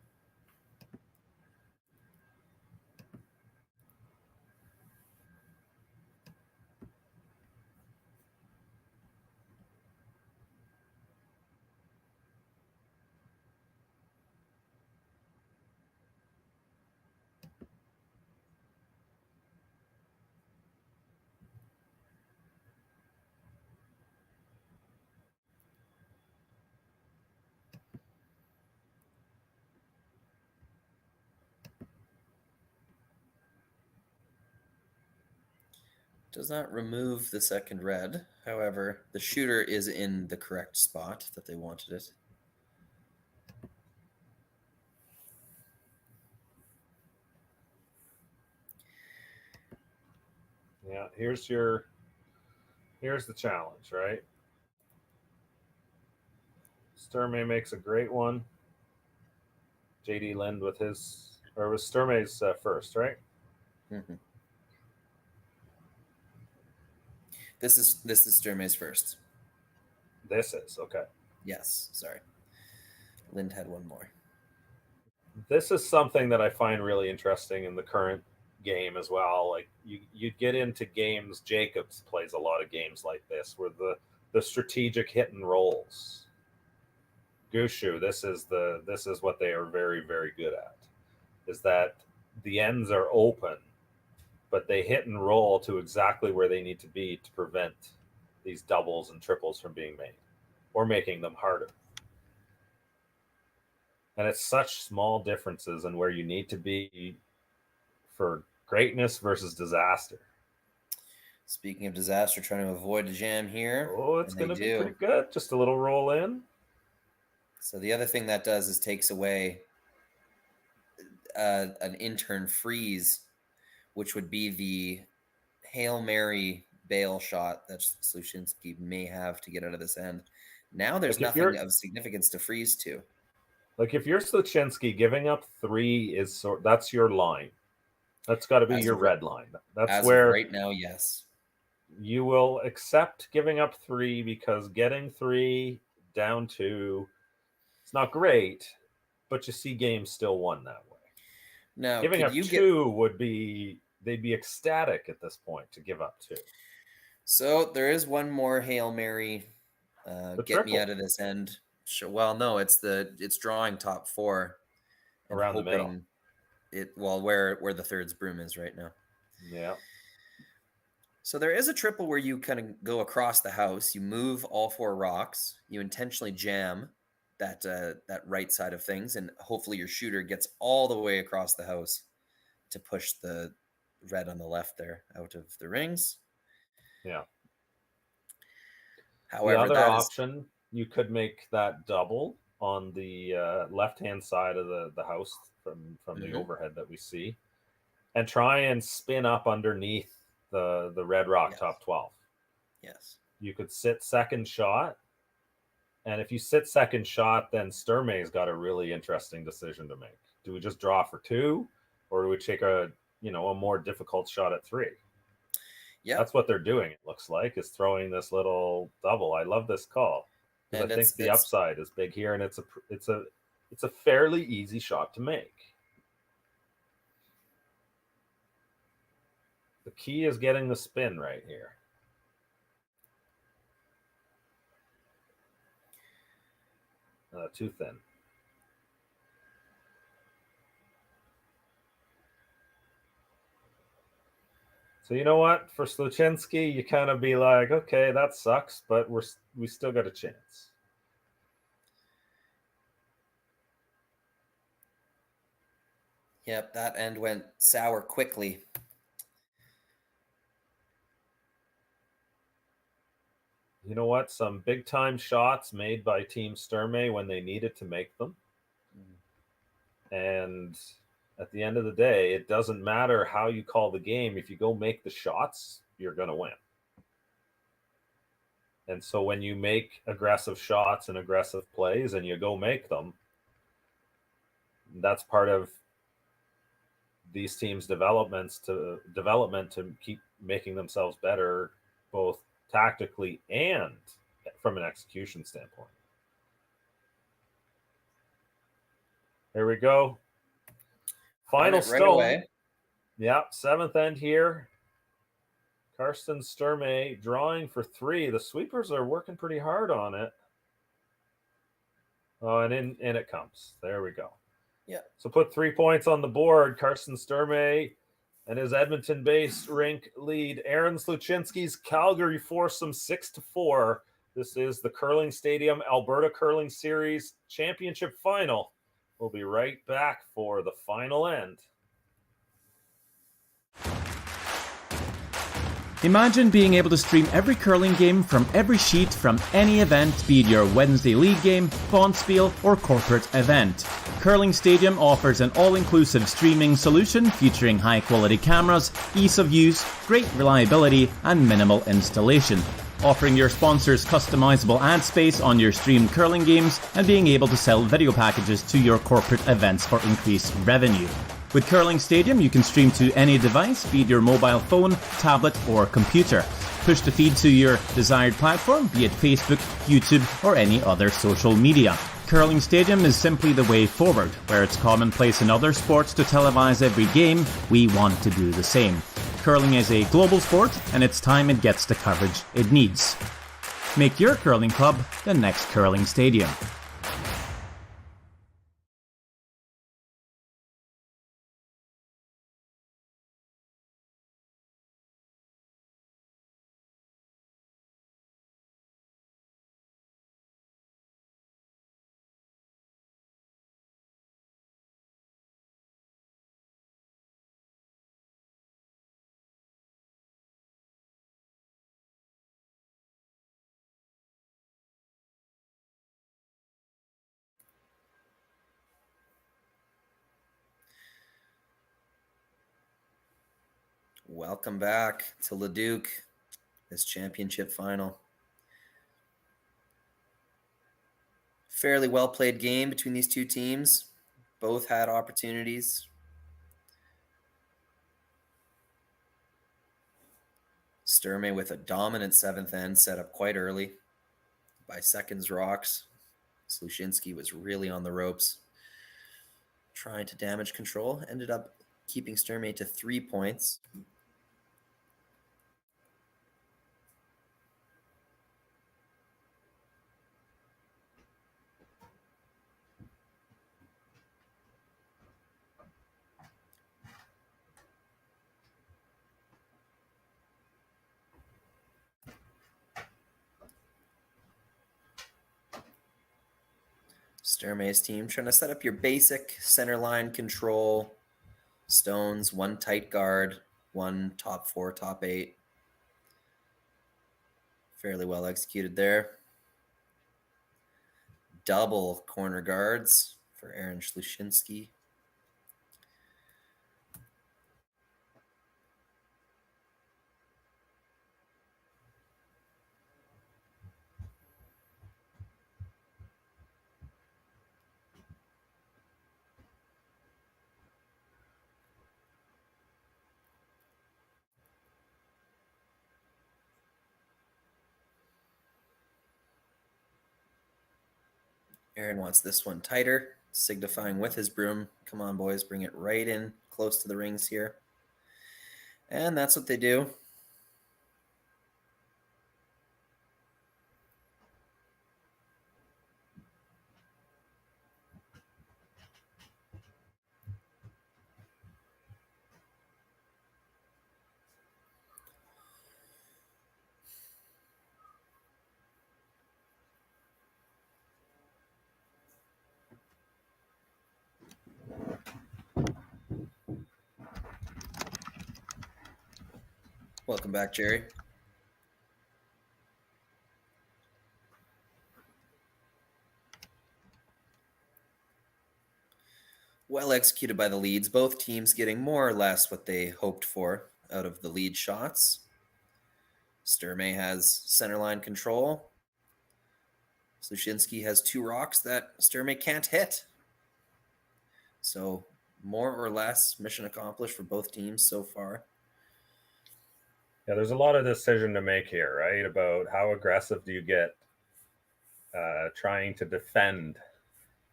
E: Does not remove the second red. However, the shooter is in the correct spot that they wanted it.
B: Yeah, here's the challenge, right? Sturmay makes a great one. JD Lind with his, or was Sturmay's first, right?
E: Mm-hmm. This is Sturmay's first.
B: This is, okay.
E: Yes, sorry. Lind had one more.
B: This is something that I find really interesting in the current game as well. Like you get into games, Jacobs plays a lot of games like this where the strategic hit and rolls. Gushu, this is what they are very, very good at, is that the ends are open, but they hit and roll to exactly where they need to be to prevent these doubles and triples from being made or making them harder. And it's such small differences in where you need to be for greatness versus disaster.
E: Speaking of disaster, trying to avoid a jam here.
B: Oh, it's going to be pretty good. Just a little roll in.
E: So the other thing that does is takes away an intern freeze, which would be the Hail Mary bail shot that Sluchinski may have to get out of this end. Now there's nothing of significance to freeze to.
B: Like if you're Sluchinski, giving up 3 that's your line. That's got to be your red line. That's where
E: right now, yes.
B: You will accept giving up 3 because getting 3 down 2, it's not great, but you see games still won that way.
E: Now,
B: giving up 2 they'd be ecstatic at this point to give up 2.
E: So there is one more Hail Mary. Get
B: triple.
E: Me out of this end. Sure. Well, no, it's drawing top 4
B: around the middle.
E: Where the third's broom is right now.
B: Yeah.
E: So there is a triple where you kind of go across the house. You move all 4 rocks. You intentionally jam that right side of things, and hopefully your shooter gets all the way across the house to push the red on the left there out of the rings.
B: Yeah.
E: However,
B: the other option, you could make that double on the left-hand side of the house from the overhead that we see, and try and spin up underneath the red rock top 12.
E: Yes.
B: You could sit second shot, and if you sit second shot, then Sturmay's got a really interesting decision to make. Do we just draw for 2, or do we take a more difficult shot at 3? Yeah, that's what they're doing. It looks like is throwing this little double. I love this call because I think the upside is big here, and it's a fairly easy shot to make. The key is getting the spin right here. Too thin. So you know what? For Sluchinski, you kind of be like, okay, that sucks, but we still got a chance.
E: Yep, that end went sour quickly.
B: You know what? Some big-time shots made by Team Sturmay when they needed to make them. And at the end of the day, it doesn't matter how you call the game. If you go make the shots, you're going to win. And so when you make aggressive shots and aggressive plays and you go make them, that's part of these teams' development to keep making themselves better, both tactically and from an execution standpoint. Here we go. Final stone. Right away. Yeah, 7th end here. Karsten Sturmay drawing for 3. The sweepers are working pretty hard on it. Oh, and in it comes. There we go.
E: Yeah.
B: So put 3 points on the board. Karsten Sturmay and his Edmonton-based rink lead Aaron Sluchinski's Calgary foursome 6-4. This is the Curling Stadium Alberta Curling Series Championship Final. We'll be right back for the final end.
D: Imagine being able to stream every curling game from every sheet from any event, be it your Wednesday league game, bonspiel, or corporate event. Curling Stadium offers an all-inclusive streaming solution featuring high-quality cameras, ease of use, great reliability, and minimal installation. Offering your sponsors customizable ad space on your streamed curling games and being able to sell video packages to your corporate events for increased revenue. With Curling Stadium, you can stream to any device, be it your mobile phone, tablet, or computer. Push the feed to your desired platform, be it Facebook, YouTube, or any other social media. Curling Stadium is simply the way forward. Where it's commonplace in other sports to televise every game, we want to do the same. Curling is a global sport, and it's time it gets the coverage it needs. Make your curling club the next Curling Stadium.
E: Welcome back to Leduc, this championship final. Fairly well played game between these two teams. Both had opportunities. Sturmay with a dominant 7th end set up quite early by seconds rocks. Sluchinski was really on the ropes, trying to damage control. Ended up keeping Sturmay to 3 points. Sturmay's team trying to set up your basic center line control. Stones, 1 tight guard, 1 top 4, top 8. Fairly well executed there. Double corner guards for Aaron Sluchinski. Aaron wants this one tighter, signifying with his broom, come on boys, bring it right in close to the rings here. And that's what they do. Welcome back, Jerry. Well executed by the leads. Both teams getting more or less what they hoped for out of the lead shots. Sturmay has centerline control. Sluchinski has 2 rocks that Sturmay can't hit. So more or less mission accomplished for both teams so far.
B: Yeah, there's a lot of decision to make here, right? About how aggressive do you get trying to defend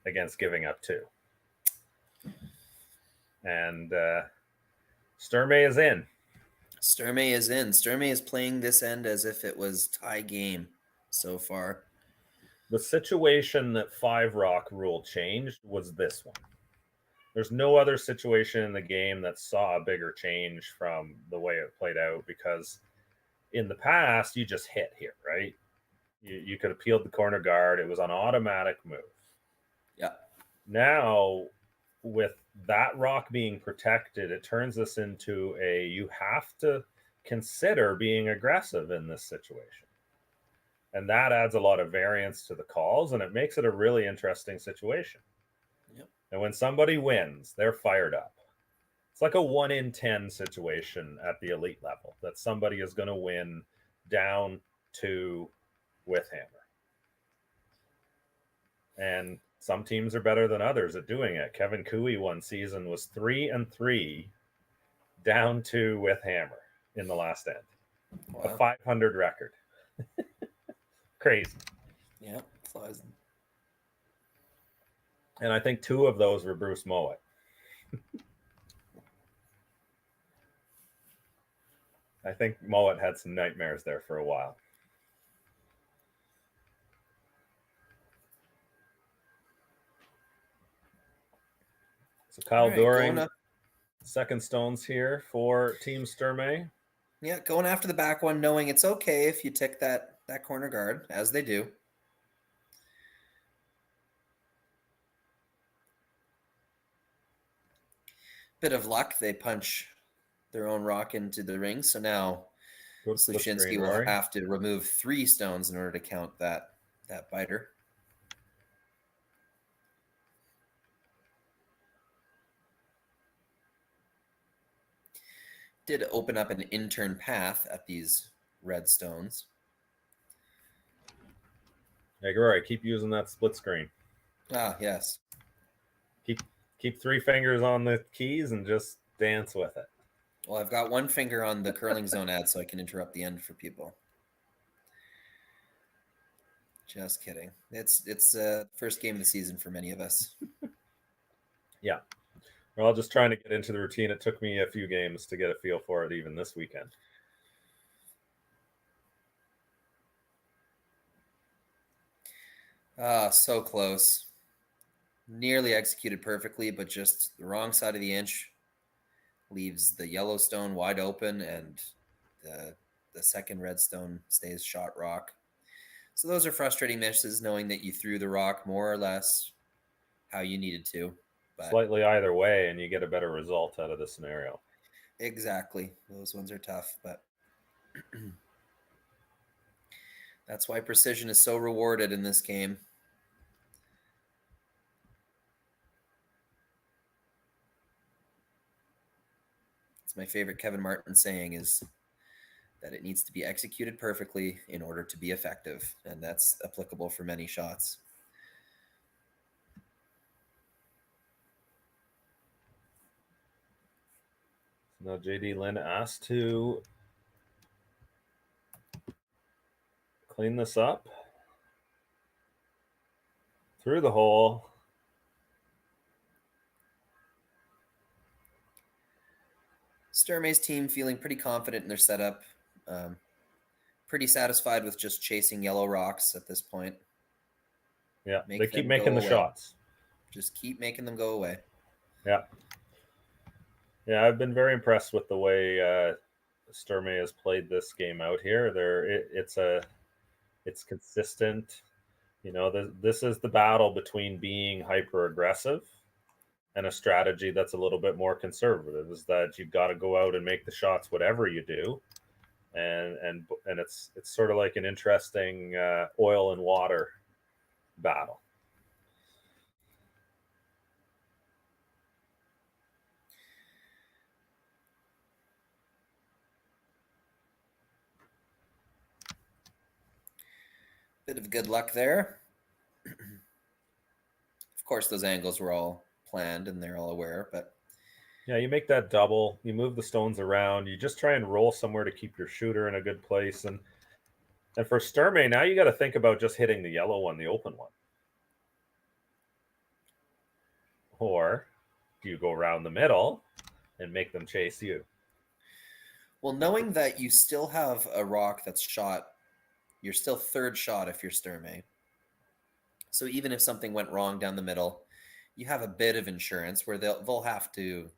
B: against giving up 2. And Sturmay is in.
E: Sturmay is in. Sturmay is playing this end as if it was tie game so far.
B: The situation that 5 rock rule changed was this one. There's no other situation in the game that saw a bigger change from the way it played out, because in the past, you just hit here, right? You could have peeled the corner guard. It was an automatic move.
E: Yeah.
B: Now, with that rock being protected, it turns this into you have to consider being aggressive in this situation. And that adds a lot of variance to the calls, and it makes it a really interesting situation.
E: Yep.
B: And when somebody wins, they're fired up. It's like a 1 in 10 situation at the elite level that somebody is going to win down 2 with hammer. And some teams are better than others at doing it. Kevin Cooey one season was 3-3 down 2 with hammer in the last end. Wow. A 500 record. Crazy.
E: Yeah, flies.
B: And I think 2 of those were Bruce Mowat. I think Mowat had some nightmares there for a while. So Kyle Doring, second stones here for Team Sturmay.
E: Yeah, going after the back one, knowing it's okay if you tick that corner guard, as they do. Bit of luck, they punch their own rock into the ring, so now Sluchinski will have to remove 3 stones in order to count that biter. Did open up an intern path at these red stones.
B: Hey, Rory, keep using that split screen.
E: Ah, yes.
B: Keep 3 fingers on the keys and just dance with it.
E: Well, I've got 1 finger on the curling zone ad so I can interrupt the end for people. Just kidding. It's first game of the season for many of us.
B: Yeah. We're all just trying to get into the routine. It took me a few games to get a feel for it even this weekend.
E: So close. Nearly executed perfectly, but just the wrong side of the inch leaves the yellow stone wide open, and the second red stone stays shot rock. So those are frustrating misses, knowing that you threw the rock more or less how you needed to. But
B: slightly either way, and you get a better result out of the scenario.
E: Exactly. Those ones are tough, but that's why precision is so rewarded in this game. It's my favorite Kevin Martin saying is that it needs to be executed perfectly in order to be effective, and that's applicable for many shots.
B: Now JD Lynn asked to clean this up through the hole.
E: Sturmay's team feeling pretty confident in their setup. Pretty satisfied with just chasing yellow rocks at this point.
B: Yeah, they keep making the shots.
E: Just keep making them go away.
B: Yeah. Yeah, I've been very impressed with the way Sturmay has played this game out here. It's consistent. You know, this is the battle between being hyper aggressive and a strategy that's a little bit more conservative. Is that you've got to go out and make the shots whatever you do, and it's sort of like an interesting oil and water battle.
E: Bit of good luck there. Of course, those angles were all planned and they're all aware, but
B: Yeah, you make that double. You move the stones around. You just try and roll somewhere to keep your shooter in a good place. And for Sturmay, now you got to think about just hitting the yellow one, the open one. Or do you go around the middle and make them chase you?
E: Well, knowing that you still have a rock that's shot, you're still third shot if you're Sturmay. So even if something went wrong down the middle, you have a bit of insurance where they'll have to.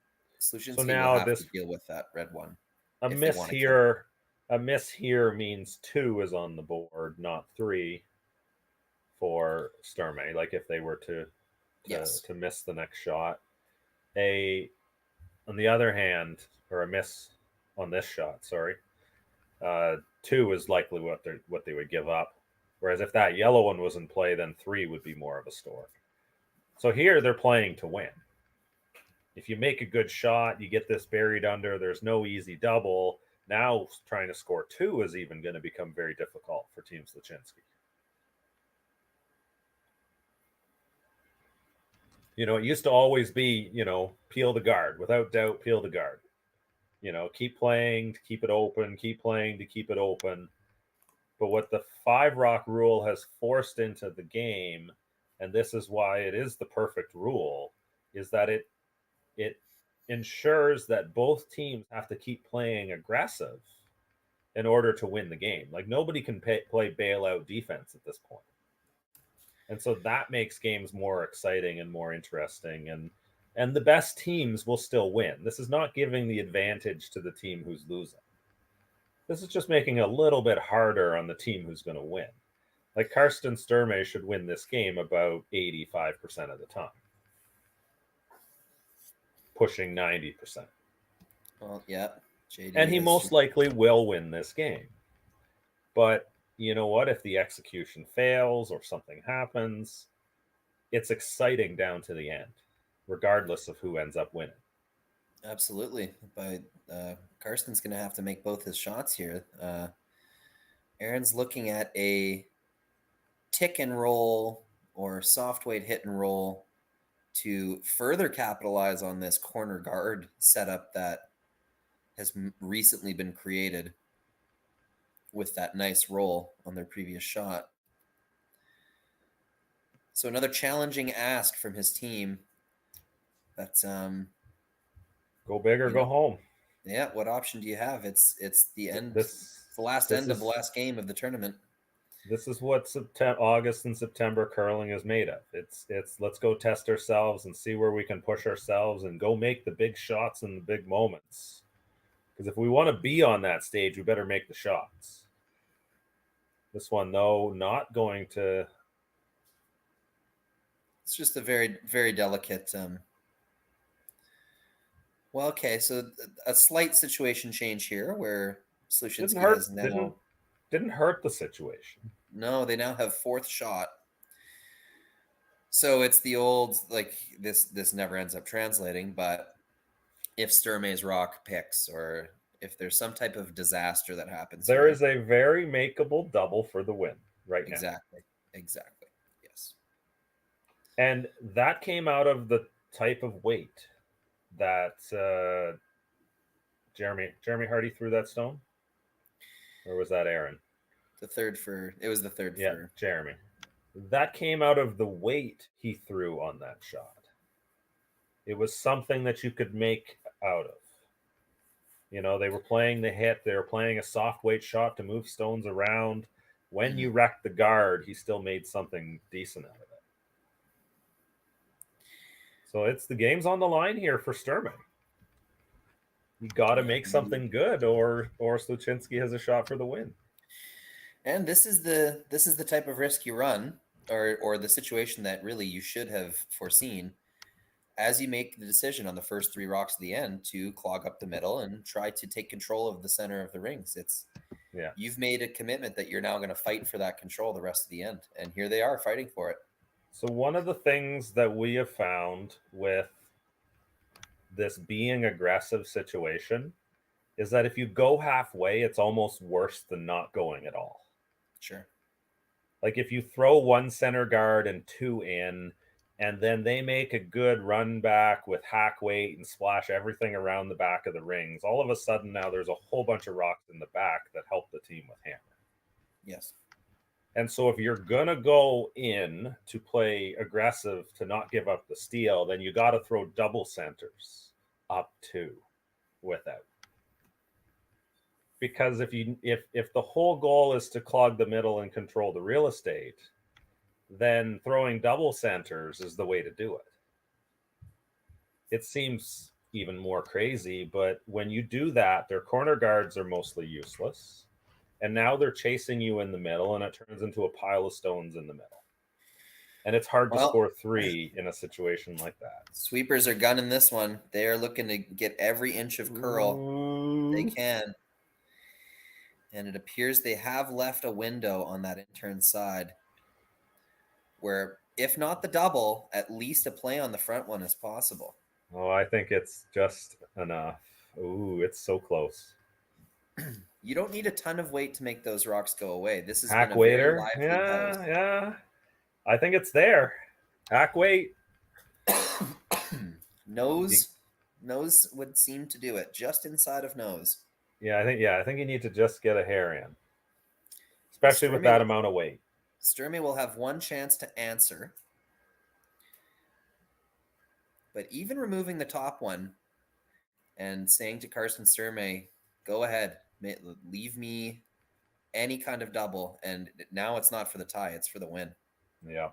E: Sluchinski will have to deal with that red one.
B: A miss here means 2 is on the board, not 3 for Sturmay. Like if they were to miss the next shot. On the other hand, or a miss on this shot, 2 is likely what they would give up. Whereas if that yellow one was in play, then 3 would be more of a store. So here they're playing to win. If you make a good shot, you get this buried under, there's no easy double. Now trying to score 2 is even going to become very difficult for Team Sluchinski. It used to always be, peel the guard. Without doubt, peel the guard. Keep playing to keep it open, keep playing to keep it open. But what the 5-rock rule has forced into the game, and this is why it is the perfect rule, is that it ensures that both teams have to keep playing aggressive in order to win the game. Like nobody can play bailout defense at this point. And so that makes games more exciting and more interesting. And the best teams will still win. This is not giving the advantage to the team who's losing. This is just making it a little bit harder on the team who's going to win. Like Karsten Sturmay should win this game about 85% of the time. Pushing 90%.
E: Well, yeah. JD
B: and he most likely will win this game. But you know what? If the execution fails or something happens, it's exciting down to the end, regardless of who ends up winning.
E: Absolutely. But Karsten's going to have to make both his shots here. Aaron's looking at a tick and roll or soft weight hit and roll to further capitalize on this corner guard setup that has recently been created with that nice roll on their previous shot. So another challenging ask from his team. That's
B: go big or go home.
E: Yeah, what option do you have? It's the end. It's the last end of the last game of the tournament.
B: This is what August and September curling is made of. It's let's go test ourselves and see where we can push ourselves and go make the big shots in the big moments. Because if we want to be on that stage, we better make the shots. This one, though, not going to.
E: It's just a very, very delicate. Well, okay, so a slight situation change here where Sluchinski has now.
B: Didn't hurt the situation.
E: No, they now have fourth shot. So it's the old, like, this never ends up translating, but if Sturmay's rock picks or if there's some type of disaster that happens.
B: There is a very makeable double for the win right now.
E: Exactly. Yes.
B: And that came out of the type of weight that Jeremy Hardy threw that stone. Or was that Aaron?
E: It was the third for
B: Jeremy. That came out of the weight he threw on that shot. It was something that you could make out of. They were playing the hit. They were playing a soft weight shot to move stones around. When you wrecked the guard, he still made something decent out of it. So it's the game's on the line here for Sturmay. You got to make something good, or Sluchinski has a shot for the win.
E: And this is the type of risk you run, or the situation that really you should have foreseen, as you make the decision on the first 3 rocks at the end to clog up the middle and try to take control of the center of the rings. You've made a commitment that you're now going to fight for that control the rest of the end, and here they are fighting for it.
B: So one of the things that we have found with this being aggressive situation is that if you go halfway, it's almost worse than not going at all.
E: Sure.
B: Like if you throw 1 center guard and 2 in, and then they make a good run back with hack weight and splash everything around the back of the rings, all of a sudden now there's a whole bunch of rocks in the back that help the team with hammer.
E: Yes.
B: And so if you're going to go in to play aggressive to not give up the steal, then you got to throw double centers up too without. Because if the whole goal is to clog the middle and control the real estate, then throwing double centers is the way to do it. It seems even more crazy, but when you do that, their corner guards are mostly useless. And now they're chasing you in the middle, and it turns into a pile of stones in the middle. And it's hard to score 3 in a situation like that.
E: Sweepers are gunning this one. They are looking to get every inch of curl they can. And it appears they have left a window on that intern side where, if not the double, at least a play on the front one is possible.
B: Oh, I think it's just enough. Ooh, it's so close.
E: You don't need a ton of weight to make those rocks go away. This is
B: hack waiter. Yeah. I think it's there. Hack weight.
E: Nose would seem to do it. Just inside of nose.
B: I think you need to just get a hair in, especially with that amount of weight.
E: Sturmay will have one chance to answer, but even removing the top one and saying to Karsten Sturmay, "Go ahead, leave me any kind of double," and now it's not for the tie; it's for the win.
B: Yeah.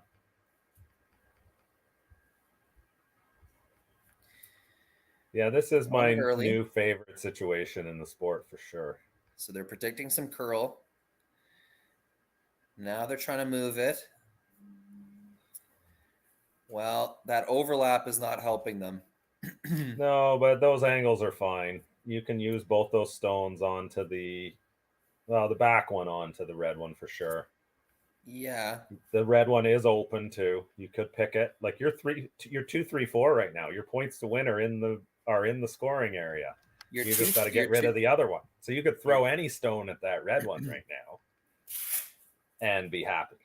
B: Yeah, this is my new favorite situation in the sport for sure.
E: So they're predicting some curl. Now they're trying to move it. Well, that overlap is not helping them.
B: No, but those angles are fine. You can use both those stones onto the back one onto the red one for sure.
E: Yeah.
B: The red one is open too. You could pick it. Like you're 2, 3, 4 right now. Your points to win are in the scoring area. You just got to get rid of the other one. So you could throw any stone at that red one right now and be happy.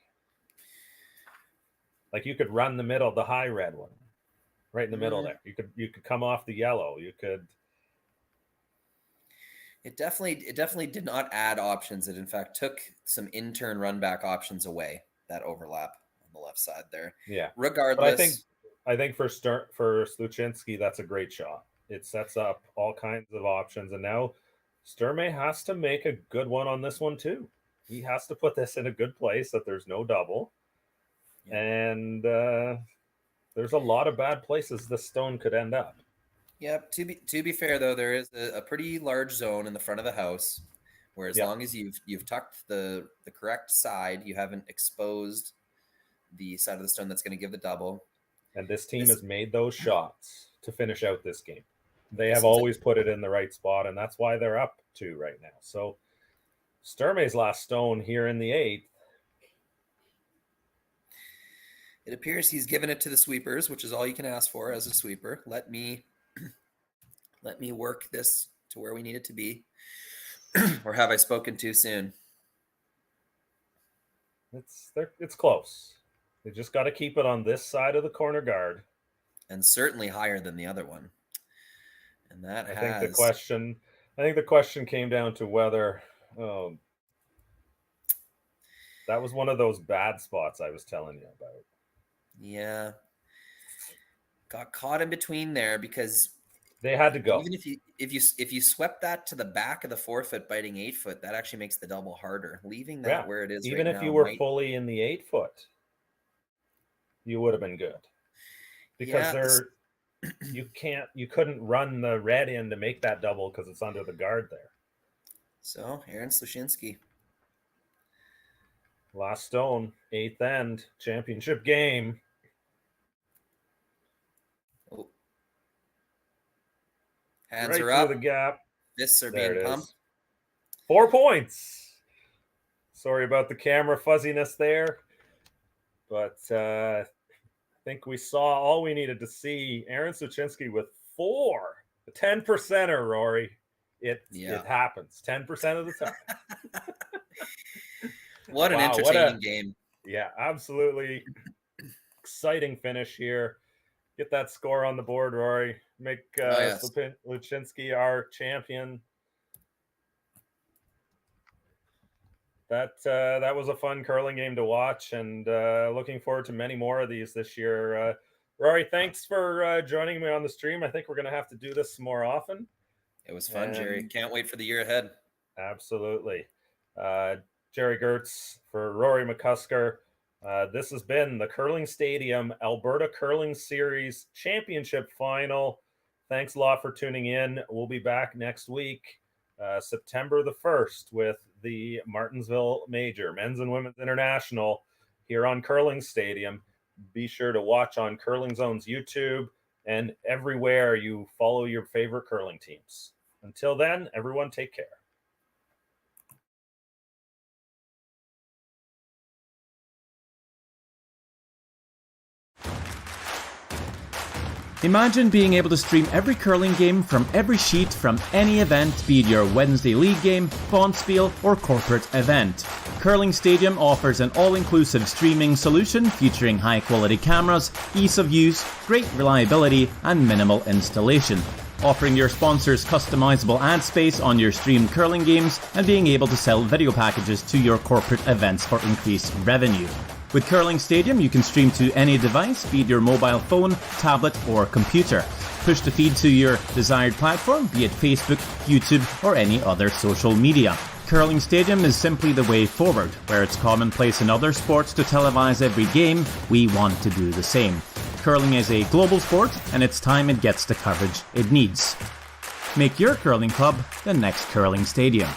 B: Like you could run the middle, the high red one, right in the middle there. You could come off the yellow. You could.
E: It definitely did not add options. It in fact took some intern run back options away. That overlap on the left side there.
B: Yeah.
E: Regardless,
B: but I think for Sluchinski, that's a great shot. It sets up all kinds of options, and now Sturmay has to make a good one on this one too. He has to put this in a good place that there's no double, and there's a lot of bad places this stone could end up.
E: Yep. To be fair though, there is a pretty large zone in the front of the house where as long as you've tucked the correct side, you haven't exposed the side of the stone that's going to give the double.
B: And this team has made those shots to finish out this game. They have always put it in the right spot, and that's why they're up 2 right now. So Sturmay's last stone here in the 8th.
E: It appears he's given it to the sweepers, which is all you can ask for as a sweeper. Let me work this to where we need it to be. Or have I spoken too soon?
B: It's close. They just got to keep it on this side of the corner guard.
E: And certainly higher than the other one. And that
B: I think the question came down to whether that was one of those bad spots I was telling you about.
E: Yeah. Got caught in between there because
B: they had to go.
E: Even if you swept that to the back of the 4-foot biting 8-foot, that actually makes the double harder. Leaving that where it is
B: even
E: right
B: if
E: now
B: you were fully in the 8-foot, you would have been good. Because you couldn't run the red in to make that double because it's under the guard there.
E: So Aaron Sluchinski.
B: Last stone, 8th end, championship game.
E: Oh. Hands
B: right
E: are up.
B: Through the gap.
E: Fists are being pumped.
B: 4 points. Sorry about the camera fuzziness there. But I think we saw all we needed to see. Aaron Sluchinski with 4. The 10%er, Rory. It happens 10% of the time.
E: What an entertaining game.
B: Yeah, absolutely. exciting finish here. Get that score on the board, Rory. Make Sluchinski our champion. That was a fun curling game to watch, and looking forward to many more of these this year. Rory, thanks for joining me on the stream. I think we're going to have to do this more often.
E: It was fun, Jerry. Can't wait for the year ahead.
B: Absolutely. Jerry Gertz for Rory McCusker. This has been the Curling Stadium Alberta Curling Series Championship Final. Thanks a lot for tuning in. We'll be back next week, September the 1st, with the Martinsville Major, Men's and Women's International, here on Curling Stadium. Be sure to watch on Curling Zone's YouTube and everywhere you follow your favorite curling teams. Until then, everyone take care.
D: Imagine being able to stream every curling game from every sheet from any event, be it your Wednesday league game, bonspiel, or corporate event. Curling Stadium offers an all-inclusive streaming solution featuring high-quality cameras, ease of use, great reliability, and minimal installation. Offering your sponsors customizable ad space on your streamed curling games and being able to sell video packages to your corporate events for increased revenue. With Curling Stadium, you can stream to any device, be it your mobile phone, tablet, or computer. Push the feed to your desired platform, be it Facebook, YouTube, or any other social media. Curling Stadium is simply the way forward. Where it's commonplace in other sports to televise every game, we want to do the same. Curling is a global sport, and it's time it gets the coverage it needs. Make your curling club the next Curling Stadium.